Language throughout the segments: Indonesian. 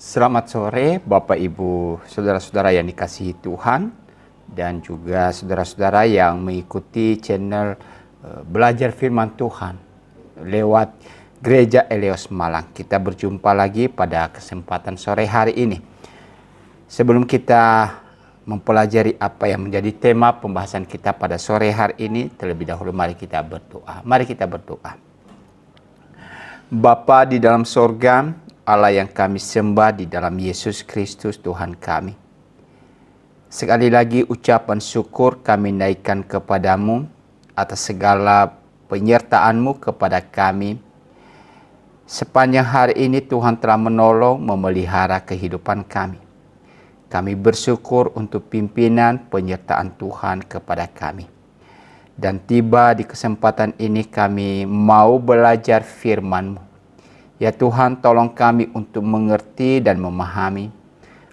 Selamat sore Bapak Ibu saudara-saudara yang dikasihi Tuhan dan juga saudara-saudara yang mengikuti channel Belajar Firman Tuhan lewat Gereja Eleos Malang. Kita berjumpa lagi pada kesempatan sore hari ini. Sebelum kita mempelajari apa yang menjadi tema pembahasan kita pada sore hari ini, terlebih dahulu mari kita berdoa. Mari kita berdoa. Bapa di dalam sorga, Allah yang kami sembah di dalam Yesus Kristus Tuhan kami. Sekali lagi ucapan syukur kami naikkan kepadamu atas segala penyertaan-Mu kepada kami. Sepanjang hari ini Tuhan telah menolong memelihara kehidupan kami. Kami bersyukur untuk pimpinan penyertaan Tuhan kepada kami. Dan tiba di kesempatan ini kami mau belajar firman-Mu. Ya Tuhan, tolong kami untuk mengerti dan memahami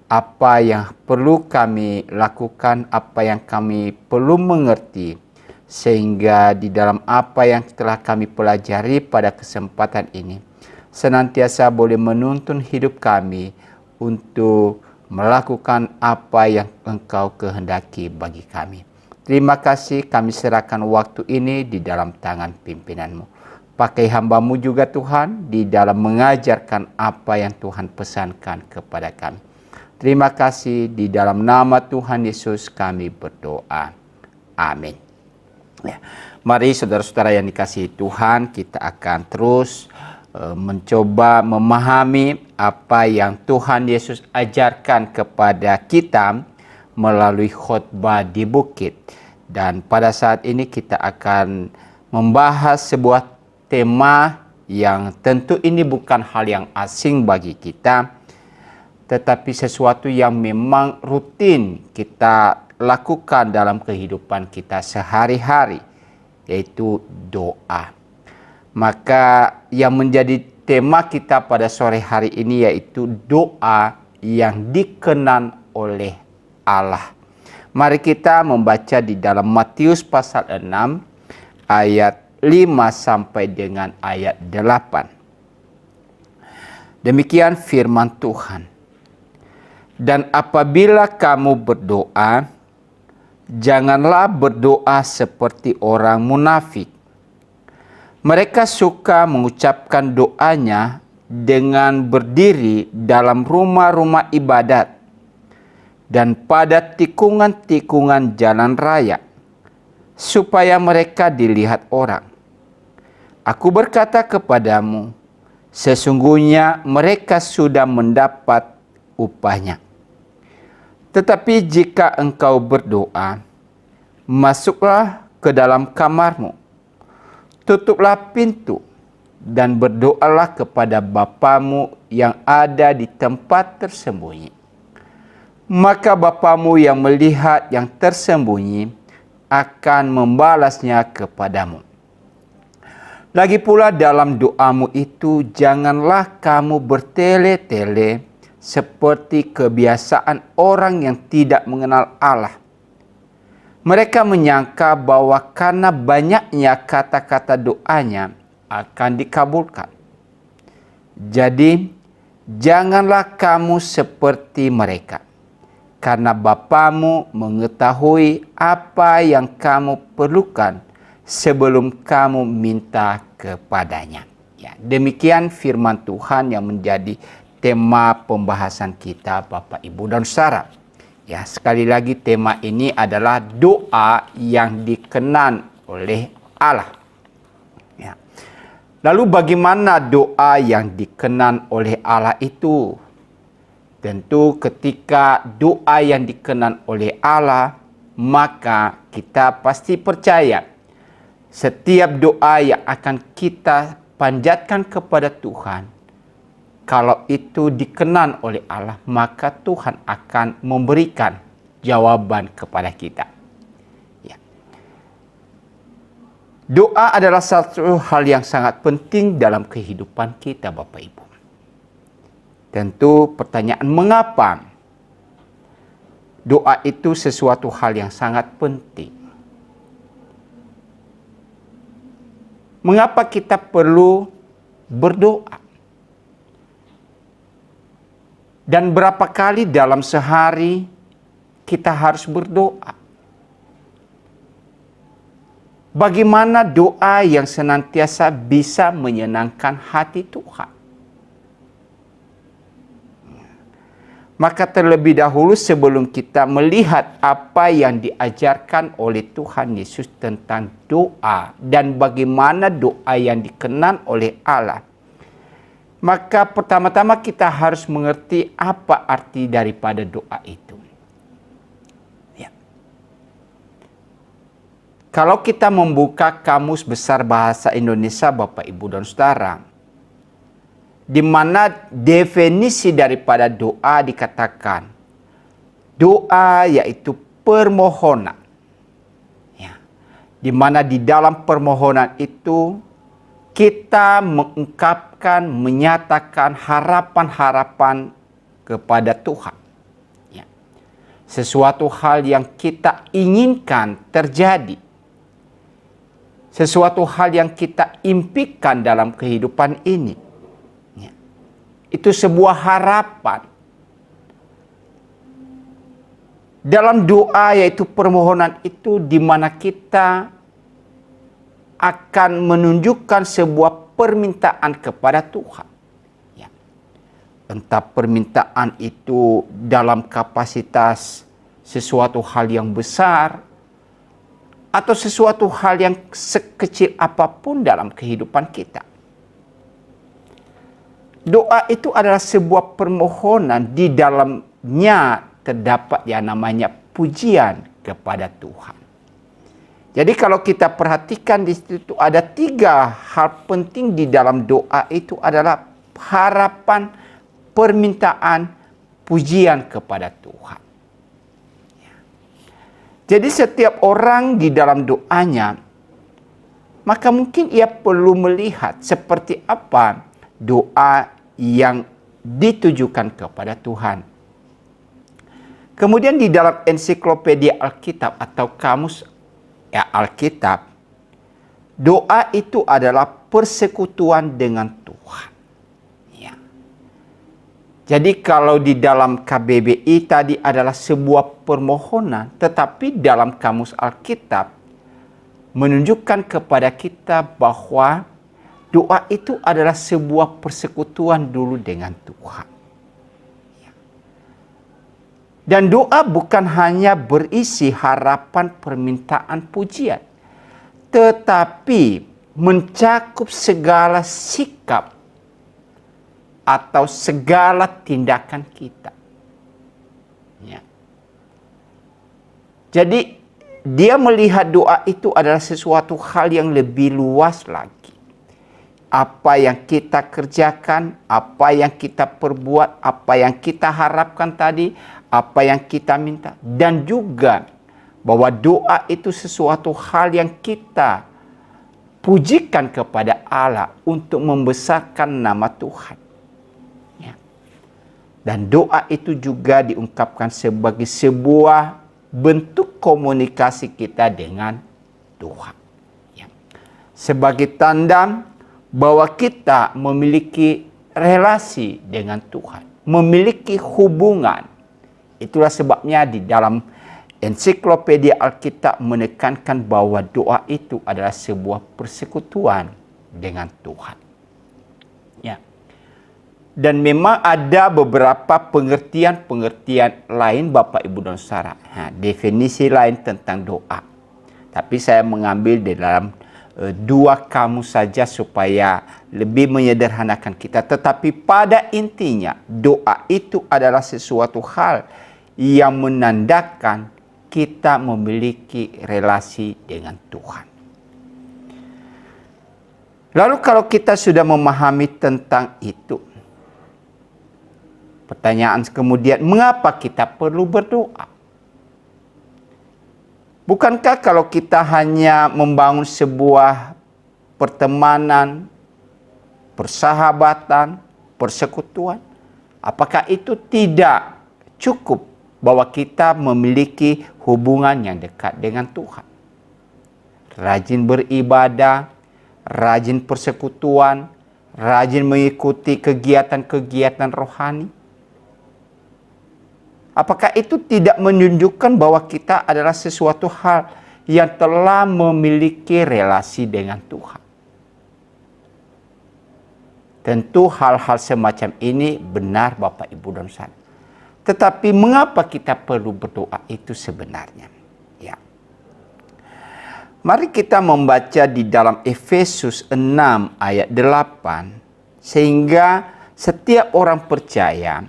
apa yang perlu kami lakukan, apa yang kami perlu mengerti, sehingga di dalam apa yang telah kami pelajari pada kesempatan ini, senantiasa boleh menuntun hidup kami untuk melakukan apa yang Engkau kehendaki bagi kami. Terima kasih, kami serahkan waktu ini di dalam tangan pimpinan-Mu. Pakai hamba-Mu juga Tuhan di dalam mengajarkan apa yang Tuhan pesankan kepada kami. Terima kasih, di dalam nama Tuhan Yesus kami berdoa. Amin. Ya. Mari saudara-saudara yang dikasihi Tuhan, kita akan terus mencoba memahami apa yang Tuhan Yesus ajarkan kepada kita melalui khotbah di bukit. Dan pada saat ini kita akan membahas sebuah tema yang tentu ini bukan hal yang asing bagi kita, tetapi sesuatu yang memang rutin kita lakukan dalam kehidupan kita sehari-hari, yaitu doa. Maka yang menjadi tema kita pada sore hari ini yaitu doa yang dikenan oleh Allah. Mari kita membaca di dalam Matius pasal 6 ayat 5 sampai dengan ayat 8. Demikian firman Tuhan. Dan apabila kamu berdoa, janganlah berdoa seperti orang munafik. Mereka suka mengucapkan doanya dengan berdiri dalam rumah-rumah ibadat dan pada tikungan-tikungan jalan raya, supaya mereka dilihat orang. Aku berkata kepadamu, sesungguhnya mereka sudah mendapat upahnya. Tetapi jika engkau berdoa, masuklah ke dalam kamarmu, tutuplah pintu, dan berdoalah kepada Bapamu yang ada di tempat tersembunyi. Maka Bapamu yang melihat yang tersembunyi akan membalasnya kepadamu. Lagi pula dalam doamu itu janganlah kamu bertele-tele seperti kebiasaan orang yang tidak mengenal Allah. Mereka menyangka bahwa karena banyaknya kata-kata doanya akan dikabulkan. Jadi janganlah kamu seperti mereka, karena Bapamu mengetahui apa yang kamu perlukan sebelum kamu minta kepadanya. Ya, demikian firman Tuhan yang menjadi tema pembahasan kita Bapak Ibu dan Saudara. Ya, sekali lagi tema ini adalah doa yang dikenan oleh Allah. Ya. Lalu bagaimana doa yang dikenan oleh Allah itu? Tentu ketika doa yang dikenan oleh Allah, maka kita pasti percaya setiap doa yang akan kita panjatkan kepada Tuhan, kalau itu dikenan oleh Allah, maka Tuhan akan memberikan jawaban kepada kita. Ya. Doa adalah satu hal yang sangat penting dalam kehidupan kita, Bapak Ibu. Tentu pertanyaan mengapa doa itu sesuatu hal yang sangat penting. Mengapa kita perlu berdoa? Dan berapa kali dalam sehari kita harus berdoa? Bagaimana doa yang senantiasa bisa menyenangkan hati Tuhan? Maka terlebih dahulu sebelum kita melihat apa yang diajarkan oleh Tuhan Yesus tentang doa dan bagaimana doa yang dikenan oleh Allah, maka pertama-tama kita harus mengerti apa arti daripada doa itu. Ya. Kalau kita membuka Kamus Besar Bahasa Indonesia, Bapak, Ibu, dan Saudara, di mana definisi daripada doa dikatakan, doa yaitu permohonan. Ya. Di mana di dalam permohonan itu kita mengungkapkan, menyatakan harapan-harapan kepada Tuhan. Ya. Sesuatu hal yang kita inginkan terjadi. Sesuatu hal yang kita impikan dalam kehidupan ini. Itu sebuah harapan. Dalam doa yaitu permohonan itu di mana kita akan menunjukkan sebuah permintaan kepada Tuhan. Ya. Entah permintaan itu dalam kapasitas sesuatu hal yang besar atau sesuatu hal yang sekecil apapun dalam kehidupan kita. Doa itu adalah sebuah permohonan, di dalamnya terdapat yang namanya pujian kepada Tuhan. Jadi kalau kita perhatikan di situ ada 3 hal penting di dalam doa itu adalah harapan, permintaan, pujian kepada Tuhan. Jadi setiap orang di dalam doanya, maka mungkin ia perlu melihat seperti apa doa yang ditujukan kepada Tuhan. Kemudian di dalam ensiklopedia Alkitab atau Kamus Alkitab, doa itu adalah persekutuan dengan Tuhan. Ya. Jadi kalau di dalam KBBI tadi adalah sebuah permohonan, tetapi dalam Kamus Alkitab menunjukkan kepada kita bahwa doa itu adalah sebuah persekutuan dulu dengan Tuhan. Dan doa bukan hanya berisi harapan, permintaan, pujian, tetapi mencakup segala sikap atau segala tindakan kita. Ya. Jadi dia melihat doa itu adalah sesuatu hal yang lebih luas lagi. Apa yang kita kerjakan, apa yang kita perbuat, apa yang kita harapkan tadi, apa yang kita minta. Dan juga bahwa doa itu sesuatu hal yang kita pujikan kepada Allah untuk membesarkan nama Tuhan. Ya. Dan doa itu juga diungkapkan sebagai sebuah bentuk komunikasi kita dengan Tuhan. Ya. Sebagai tanda bahwa kita memiliki relasi dengan Tuhan, memiliki hubungan. Itulah sebabnya di dalam ensiklopedia Alkitab menekankan bahwa doa itu adalah sebuah persekutuan dengan Tuhan. Ya. Dan memang ada beberapa pengertian-pengertian lain, Bapak, Ibu, dan Saudara. Definisi lain tentang doa. Tapi saya mengambil di dalam 2 kamus saja supaya lebih menyederhanakan kita. Tetapi pada intinya doa itu adalah sesuatu hal yang menandakan kita memiliki relasi dengan Tuhan. Lalu kalau kita sudah memahami tentang itu, pertanyaan kemudian, mengapa kita perlu berdoa? Bukankah kalau kita hanya membangun sebuah pertemanan, persahabatan, persekutuan, apakah itu tidak cukup bahwa kita memiliki hubungan yang dekat dengan Tuhan? Rajin beribadah, rajin persekutuan, rajin mengikuti kegiatan-kegiatan rohani. Apakah itu tidak menunjukkan bahwa kita adalah sesuatu hal yang telah memiliki relasi dengan Tuhan? Tentu hal-hal semacam ini benar Bapak Ibu dan Saudara. Tetapi mengapa kita perlu berdoa itu sebenarnya? Ya. Mari kita membaca di dalam Efesus 6 ayat 8. Sehingga setiap orang percaya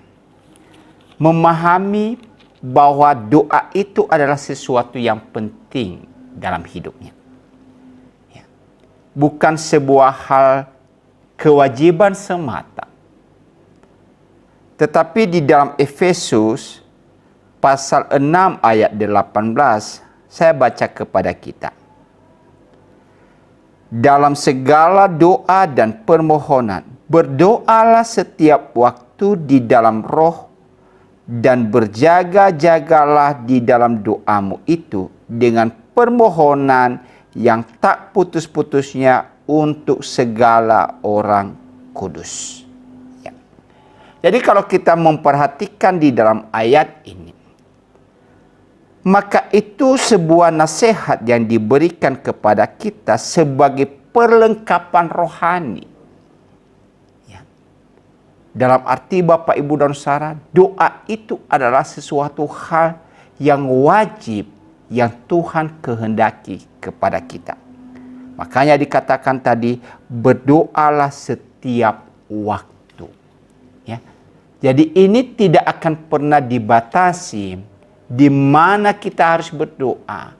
memahami bahwa doa itu adalah sesuatu yang penting dalam hidupnya. Ya. Bukan sebuah hal kewajiban semata. Tetapi di dalam Efesus pasal 6 ayat 18, saya baca kepada kita. Dalam segala doa dan permohonan, berdoalah setiap waktu di dalam roh, dan berjaga-jagalah di dalam doamu itu dengan permohonan yang tak putus-putusnya untuk segala orang kudus. Ya. Jadi kalau kita memperhatikan di dalam ayat ini, maka itu sebuah nasihat yang diberikan kepada kita sebagai perlengkapan rohani. Dalam arti Bapak Ibu dan Saudara, doa itu adalah sesuatu hal yang wajib yang Tuhan kehendaki kepada kita. Makanya dikatakan tadi, berdoalah setiap waktu. Ya. Jadi ini tidak akan pernah dibatasi di mana kita harus berdoa,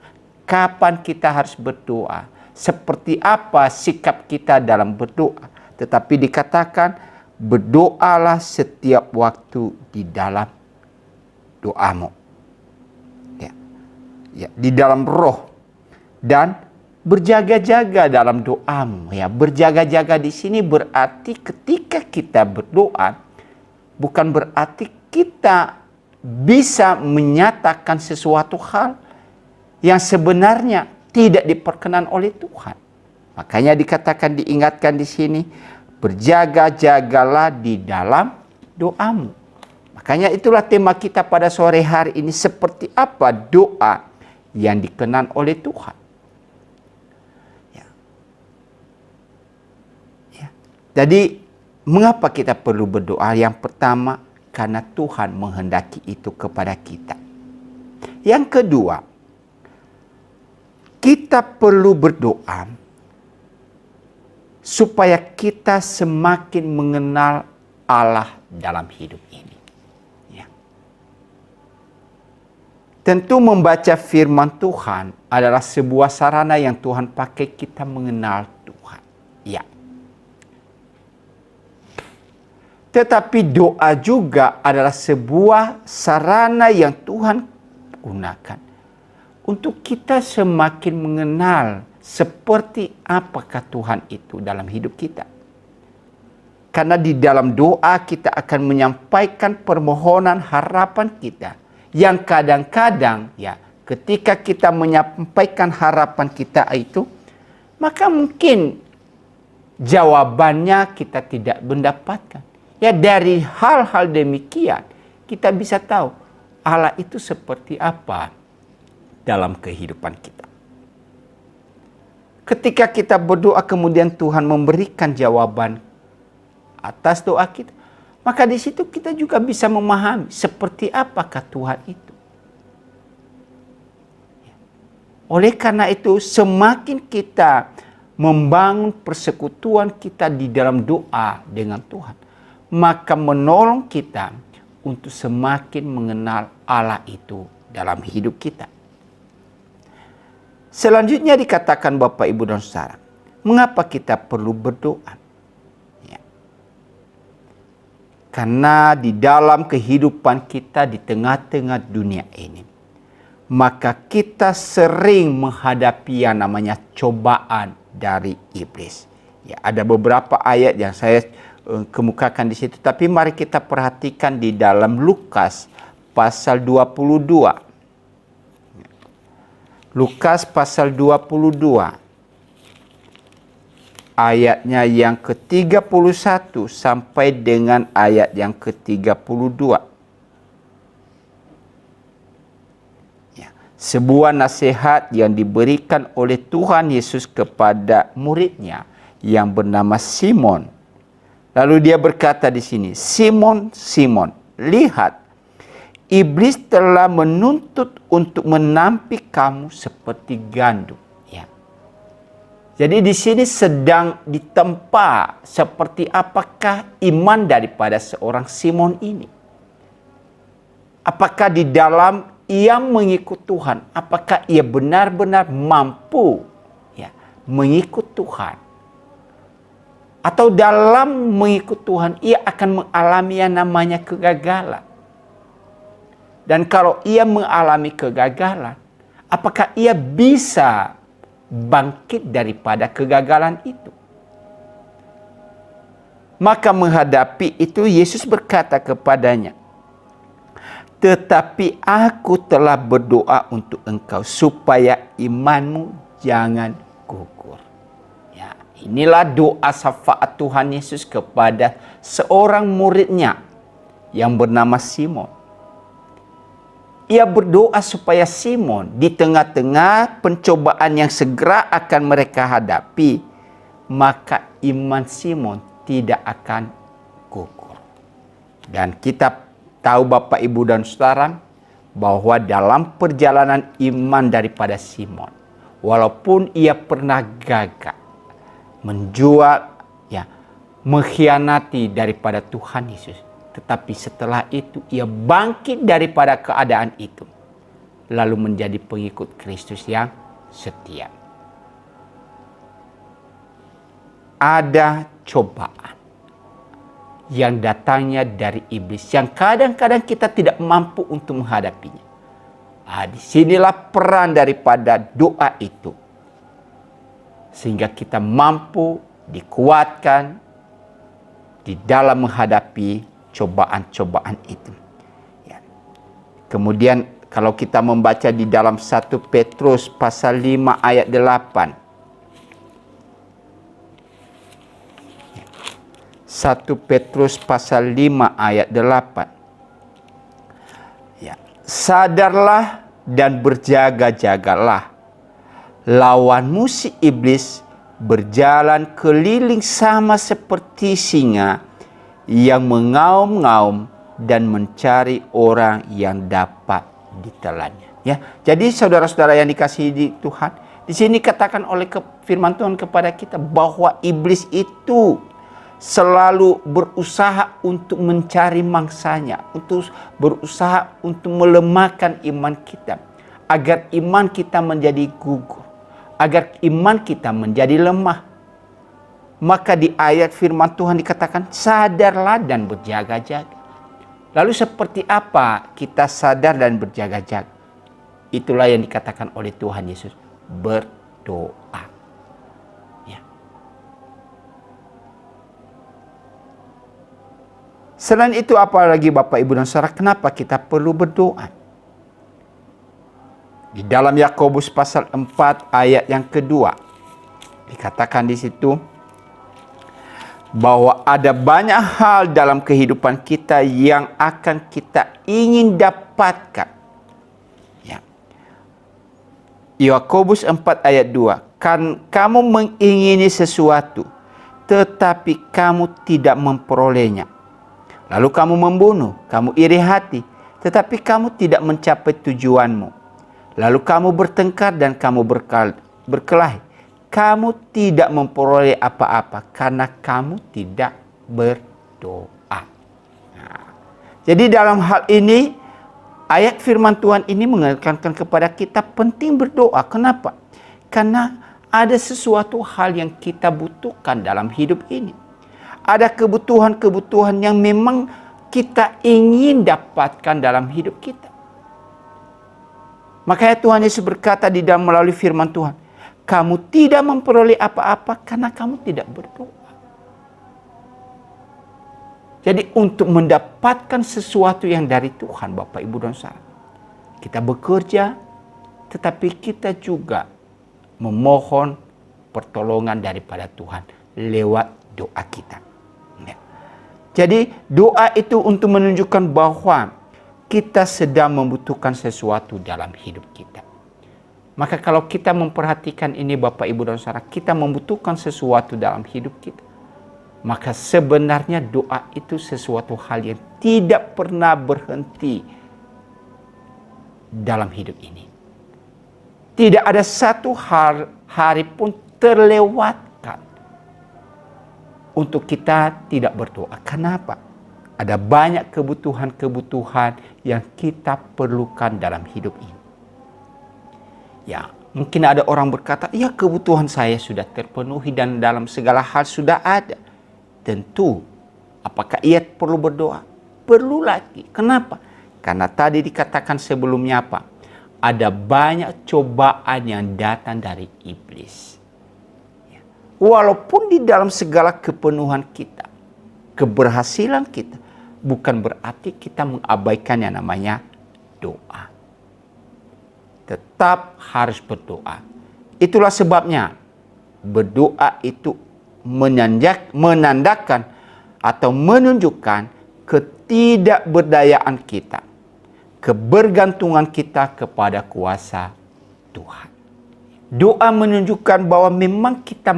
kapan kita harus berdoa, seperti apa sikap kita dalam berdoa. Tetapi dikatakan, berdoalah setiap waktu di dalam doamu. Ya. Ya, di dalam roh. Dan berjaga-jaga dalam doamu. Ya, berjaga-jaga di sini berarti ketika kita berdoa, bukan berarti kita bisa menyatakan sesuatu hal yang sebenarnya tidak diperkenan oleh Tuhan. Makanya dikatakan, diingatkan di sini, berjaga-jagalah di dalam doamu. Makanya itulah tema kita pada sore hari ini, seperti apa doa yang dikenan oleh Tuhan. Ya. Ya. Jadi mengapa kita perlu berdoa? Yang pertama, karena Tuhan menghendaki itu kepada kita. Yang kedua, kita perlu berdoa supaya kita semakin mengenal Allah dalam hidup ini. Ya. Tentu membaca firman Tuhan adalah sebuah sarana yang Tuhan pakai kita mengenal Tuhan. Ya. Tetapi doa juga adalah sebuah sarana yang Tuhan gunakan untuk kita semakin mengenal seperti apakah Tuhan itu dalam hidup kita. Karena di dalam doa kita akan menyampaikan permohonan harapan kita. Yang kadang-kadang ya, ketika kita menyampaikan harapan kita itu, maka mungkin jawabannya kita tidak mendapatkan. Ya, dari hal-hal demikian kita bisa tahu Allah itu seperti apa dalam kehidupan kita. Ketika kita berdoa kemudian Tuhan memberikan jawaban atas doa kita, maka di situ kita juga bisa memahami seperti apakah Tuhan itu. Oleh karena itu, semakin kita membangun persekutuan kita di dalam doa dengan Tuhan, maka menolong kita untuk semakin mengenal Allah itu dalam hidup kita. Selanjutnya dikatakan Bapak Ibu dan Saudara, mengapa kita perlu berdoa? Ya. Karena di dalam kehidupan kita di tengah-tengah dunia ini, maka kita sering menghadapi yang namanya cobaan dari iblis. Ya, ada beberapa ayat yang saya kemukakan di situ, tapi mari kita perhatikan di dalam Lukas pasal 22. Lukas pasal 22 ayatnya yang ke-31 sampai dengan ayat yang ke-32. Sebuah nasihat yang diberikan oleh Tuhan Yesus kepada muridnya yang bernama Simon. Lalu dia berkata di sini, Simon, Simon, lihat, iblis telah menuntut untuk menampik kamu seperti gandum. Ya. Jadi di sini sedang ditempa seperti apakah iman daripada seorang Simon ini. Apakah di dalam ia mengikut Tuhan, apakah ia benar-benar mampu mengikut Tuhan? Atau dalam mengikut Tuhan, ia akan mengalami yang namanya kegagalan. Dan kalau ia mengalami kegagalan, apakah ia bisa bangkit daripada kegagalan itu? Maka menghadapi itu, Yesus berkata kepadanya, tetapi aku telah berdoa untuk engkau supaya imanmu jangan gugur. Ya, inilah doa syafaat Tuhan Yesus kepada seorang muridnya yang bernama Simon. Ia berdoa supaya Simon di tengah-tengah pencobaan yang segera akan mereka hadapi, maka iman Simon tidak akan gugur. Dan kita tahu Bapak, Ibu, dan Saudara, bahwa dalam perjalanan iman daripada Simon, walaupun ia pernah gagal, menjual, mengkhianati daripada Tuhan Yesus, tetapi setelah itu ia bangkit daripada keadaan itu, lalu menjadi pengikut Kristus yang setia. Ada cobaan yang datangnya dari iblis, yang kadang-kadang kita tidak mampu untuk menghadapinya. Disinilah peran daripada doa itu, sehingga kita mampu dikuatkan di dalam menghadapi cobaan-cobaan itu. Kemudian kalau kita membaca di dalam 1 Petrus pasal 5 ayat 8. 1 Petrus pasal 5 ayat 8. Sadarlah dan berjaga-jagalah. Lawanmu si iblis berjalan keliling sama seperti singa yang mengaum-ngaum dan mencari orang yang dapat ditelannya. Jadi saudara-saudara yang dikasihi di Tuhan, di sini katakan oleh firman Tuhan kepada kita bahwa iblis itu selalu berusaha untuk mencari mangsanya, untuk berusaha untuk melemahkan iman kita, agar iman kita menjadi gugur, agar iman kita menjadi lemah. Maka di ayat firman Tuhan dikatakan, sadarlah dan berjaga-jaga. Lalu seperti apa kita sadar dan berjaga-jaga? Itulah yang dikatakan oleh Tuhan Yesus, berdoa. Selain itu, apalagi Bapak, Ibu, dan Saudara, kenapa kita perlu berdoa? Di dalam Yakobus pasal 4 ayat yang kedua, dikatakan di situ bahwa ada banyak hal dalam kehidupan kita yang akan kita ingin dapatkan. Yakobus 4 ayat 2, kan kamu mengingini sesuatu, tetapi kamu tidak memperolehnya. Lalu kamu membunuh, kamu iri hati, tetapi kamu tidak mencapai tujuanmu. Lalu kamu bertengkar dan kamu berkelahi. Kamu tidak memperoleh apa-apa karena kamu tidak berdoa. Jadi dalam hal ini, ayat firman Tuhan ini mengingatkan kepada kita penting berdoa. Kenapa? Karena ada sesuatu hal yang kita butuhkan dalam hidup ini. Ada kebutuhan-kebutuhan yang memang kita ingin dapatkan dalam hidup kita. Makanya Tuhan Yesus berkata di dalam melalui firman Tuhan, kamu tidak memperoleh apa-apa karena kamu tidak berdoa. Jadi untuk mendapatkan sesuatu yang dari Tuhan, Bapak, Ibu, dan Saudara, kita bekerja, tetapi kita juga memohon pertolongan daripada Tuhan lewat doa kita. Jadi doa itu untuk menunjukkan bahwa kita sedang membutuhkan sesuatu dalam hidup kita. Maka kalau kita memperhatikan ini Bapak Ibu dan Saudara, kita membutuhkan sesuatu dalam hidup kita. Maka sebenarnya doa itu sesuatu hal yang tidak pernah berhenti dalam hidup ini. Tidak ada satu hari pun terlewatkan untuk kita tidak berdoa. Kenapa? Ada banyak kebutuhan-kebutuhan yang kita perlukan dalam hidup ini. Ya, mungkin ada orang berkata, ya kebutuhan saya sudah terpenuhi dan dalam segala hal sudah ada. Tentu, apakah ia perlu berdoa? Perlu lagi. Kenapa? Karena tadi dikatakan sebelumnya apa? Ada banyak cobaan yang datang dari iblis. Ya. Walaupun di dalam segala kepenuhan kita, keberhasilan kita, bukan berarti kita mengabaikan yang namanya doa. Tetap harus berdoa. Itulah sebabnya berdoa itu menandakan atau menunjukkan ketidakberdayaan kita, kebergantungan kita kepada kuasa Tuhan. Doa menunjukkan bahwa memang kita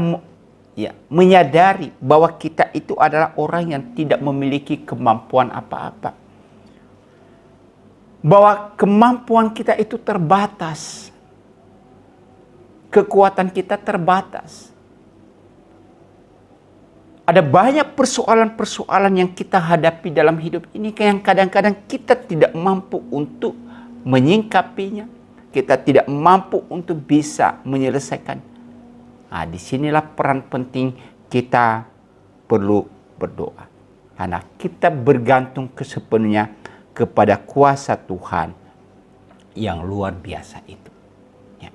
menyadari bahwa kita itu adalah orang yang tidak memiliki kemampuan apa-apa. Bahwa kemampuan kita itu terbatas. Kekuatan kita terbatas. Ada banyak persoalan-persoalan yang kita hadapi dalam hidup ini yang kadang-kadang kita tidak mampu untuk menyingkapinya. Kita tidak mampu untuk bisa menyelesaikan. Nah, disinilah peran penting kita perlu berdoa. Karena kita bergantung sepenuhnya kepada kuasa Tuhan yang luar biasa itu. Ya.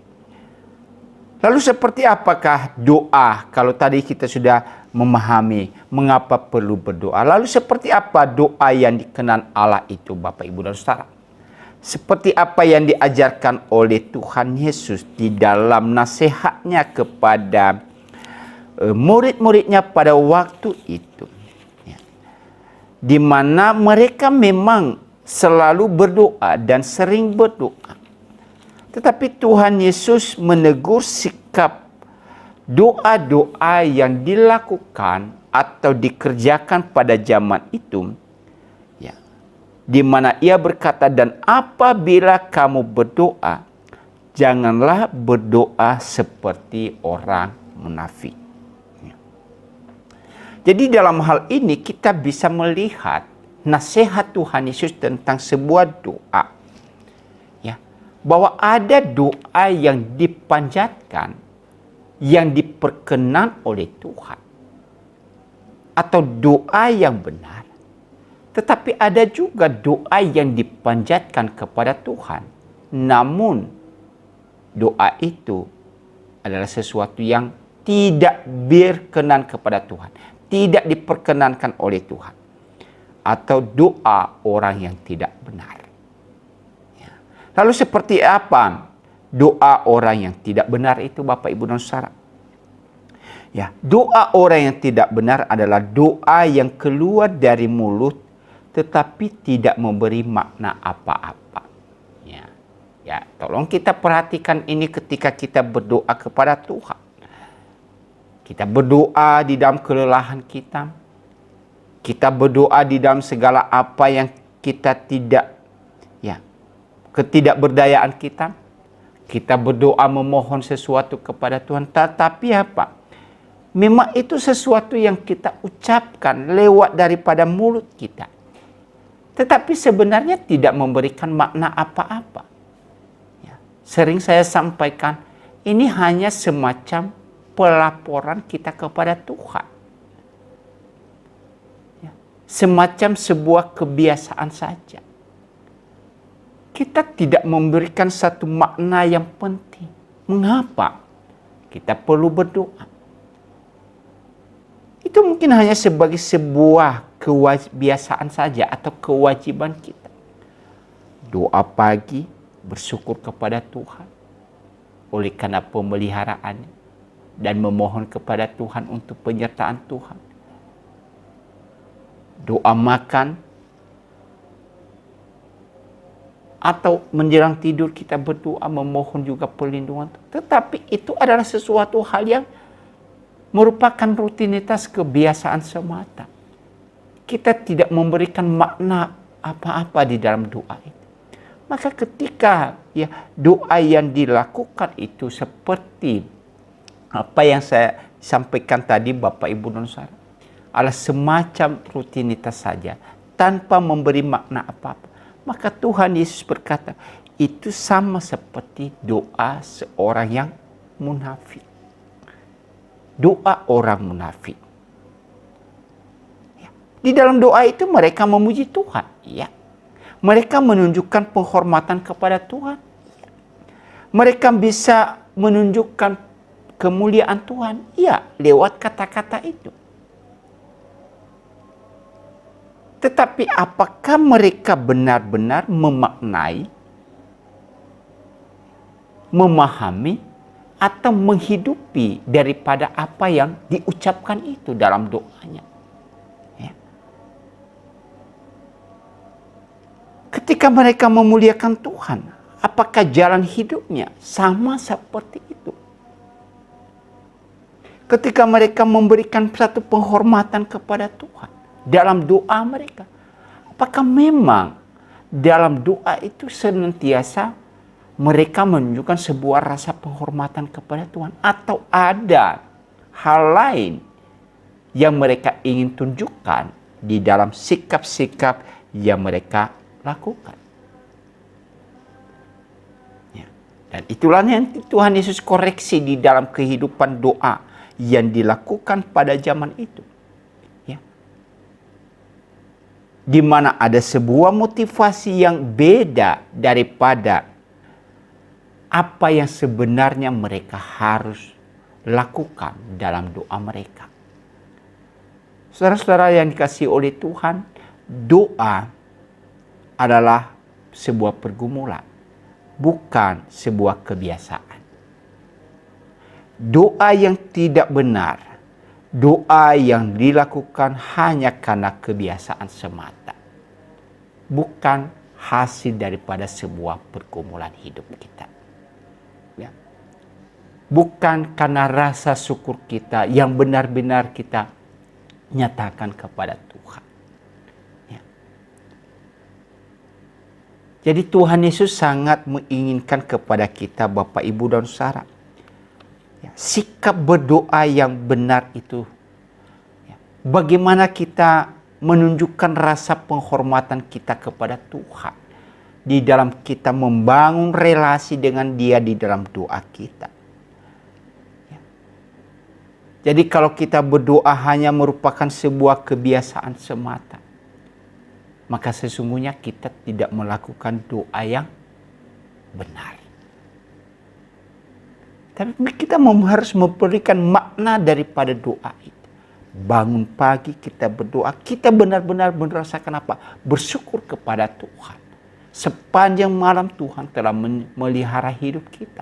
Lalu seperti apakah doa? Kalau tadi kita sudah memahami mengapa perlu berdoa. Lalu seperti apa doa yang dikenan Allah itu Bapak Ibu dan Saudara? Seperti apa yang diajarkan oleh Tuhan Yesus di dalam nasihatnya kepada murid-muridnya pada waktu itu. Ya. Di mana mereka memang selalu berdoa dan sering berdoa. Tetapi Tuhan Yesus menegur sikap doa-doa yang dilakukan atau dikerjakan pada zaman itu. Ya, di mana ia berkata, dan apabila kamu berdoa, janganlah berdoa seperti orang munafik. Ya. Jadi dalam hal ini kita bisa melihat nasihat Tuhan Yesus tentang sebuah doa. Ya, bahwa ada doa yang dipanjatkan, yang diperkenan oleh Tuhan. Atau doa yang benar. Tetapi ada juga doa yang dipanjatkan kepada Tuhan. Namun doa itu adalah sesuatu yang tidak berkenan kepada Tuhan. Tidak diperkenankan oleh Tuhan. Atau doa orang yang tidak benar. Ya. Lalu seperti apa doa orang yang tidak benar itu Bapak Ibu dan Saudara? Ya, doa orang yang tidak benar adalah doa yang keluar dari mulut tetapi tidak memberi makna apa-apa. Ya. Ya, tolong kita perhatikan ini ketika kita berdoa kepada Tuhan. Kita berdoa di dalam kelelahan kita. Kita berdoa di dalam segala apa yang kita ketidakberdayaan kita. Kita berdoa memohon sesuatu kepada Tuhan. Tetapi apa? Memang itu sesuatu yang kita ucapkan lewat daripada mulut kita. Tetapi sebenarnya tidak memberikan makna apa-apa. Ya. Sering saya sampaikan, ini hanya semacam pelaporan kita kepada Tuhan. Semacam sebuah kebiasaan saja. Kita tidak memberikan satu makna yang penting. Mengapa kita perlu berdoa? Itu mungkin hanya sebagai sebuah kebiasaan saja atau kewajiban kita. Doa pagi, bersyukur kepada Tuhan oleh karena pemeliharaannya dan memohon kepada Tuhan untuk penyertaan Tuhan. Doa makan, atau menjelang tidur kita berdoa memohon juga perlindungan. Tetapi itu adalah sesuatu hal yang merupakan rutinitas kebiasaan semata. Kita tidak memberikan makna apa-apa di dalam doa itu. Maka ketika doa yang dilakukan itu seperti apa yang saya sampaikan tadi Bapak Ibu dan Saudara, adalah semacam rutinitas saja tanpa memberi makna apa-apa, maka Tuhan Yesus berkata itu sama seperti doa seorang yang munafik. Doa orang munafik. Di dalam doa itu mereka memuji Tuhan, ya. Mereka menunjukkan penghormatan kepada Tuhan. Mereka bisa menunjukkan kemuliaan Tuhan, ya, lewat kata-kata itu. Tetapi apakah mereka benar-benar memaknai, memahami, atau menghidupi daripada apa yang diucapkan itu dalam doanya? Ya. Ketika mereka memuliakan Tuhan, apakah jalan hidupnya sama seperti itu? Ketika mereka memberikan satu penghormatan kepada Tuhan dalam doa mereka, apakah memang dalam doa itu senantiasa mereka menunjukkan sebuah rasa penghormatan kepada Tuhan, atau ada hal lain yang mereka ingin tunjukkan di dalam sikap-sikap yang mereka lakukan? Ya. Dan itulah yang Tuhan Yesus koreksi di dalam kehidupan doa yang dilakukan pada zaman itu. Ya. Di mana ada sebuah motivasi yang beda daripada apa yang sebenarnya mereka harus lakukan dalam doa mereka. Saudara-saudara yang dikasihi oleh Tuhan, doa adalah sebuah pergumulan, bukan sebuah kebiasaan. Doa yang tidak benar, doa yang dilakukan hanya karena kebiasaan semata, bukan hasil daripada sebuah pergumulan hidup kita. Ya. Bukan karena rasa syukur kita yang benar-benar kita nyatakan kepada Tuhan. Ya. Jadi Tuhan Yesus sangat menginginkan kepada kita Bapak Ibu dan Saudara, ya, sikap berdoa yang benar itu. Ya. Bagaimana kita menunjukkan rasa penghormatan kita kepada Tuhan di dalam kita membangun relasi dengan Dia di dalam doa kita. Ya. Jadi kalau kita berdoa hanya merupakan sebuah kebiasaan semata, maka sesungguhnya kita tidak melakukan doa yang benar. Tapi kita harus memberikan makna daripada doa itu. Bangun pagi kita berdoa, kita benar-benar merasakan apa? Bersyukur kepada Tuhan. Sepanjang malam Tuhan telah memelihara hidup kita.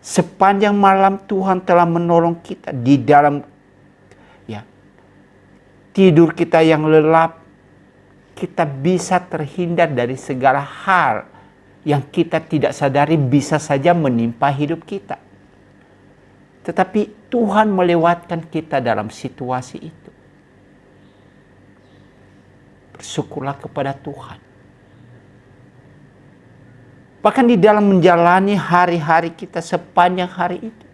Sepanjang malam Tuhan telah menolong kita di dalam tidur kita yang lelap. Kita bisa terhindar dari segala hal yang kita tidak sadari bisa saja menimpa hidup kita. Tetapi Tuhan melewatkan kita dalam situasi itu. Bersyukurlah kepada Tuhan. Bahkan di dalam menjalani hari-hari kita sepanjang hari itu,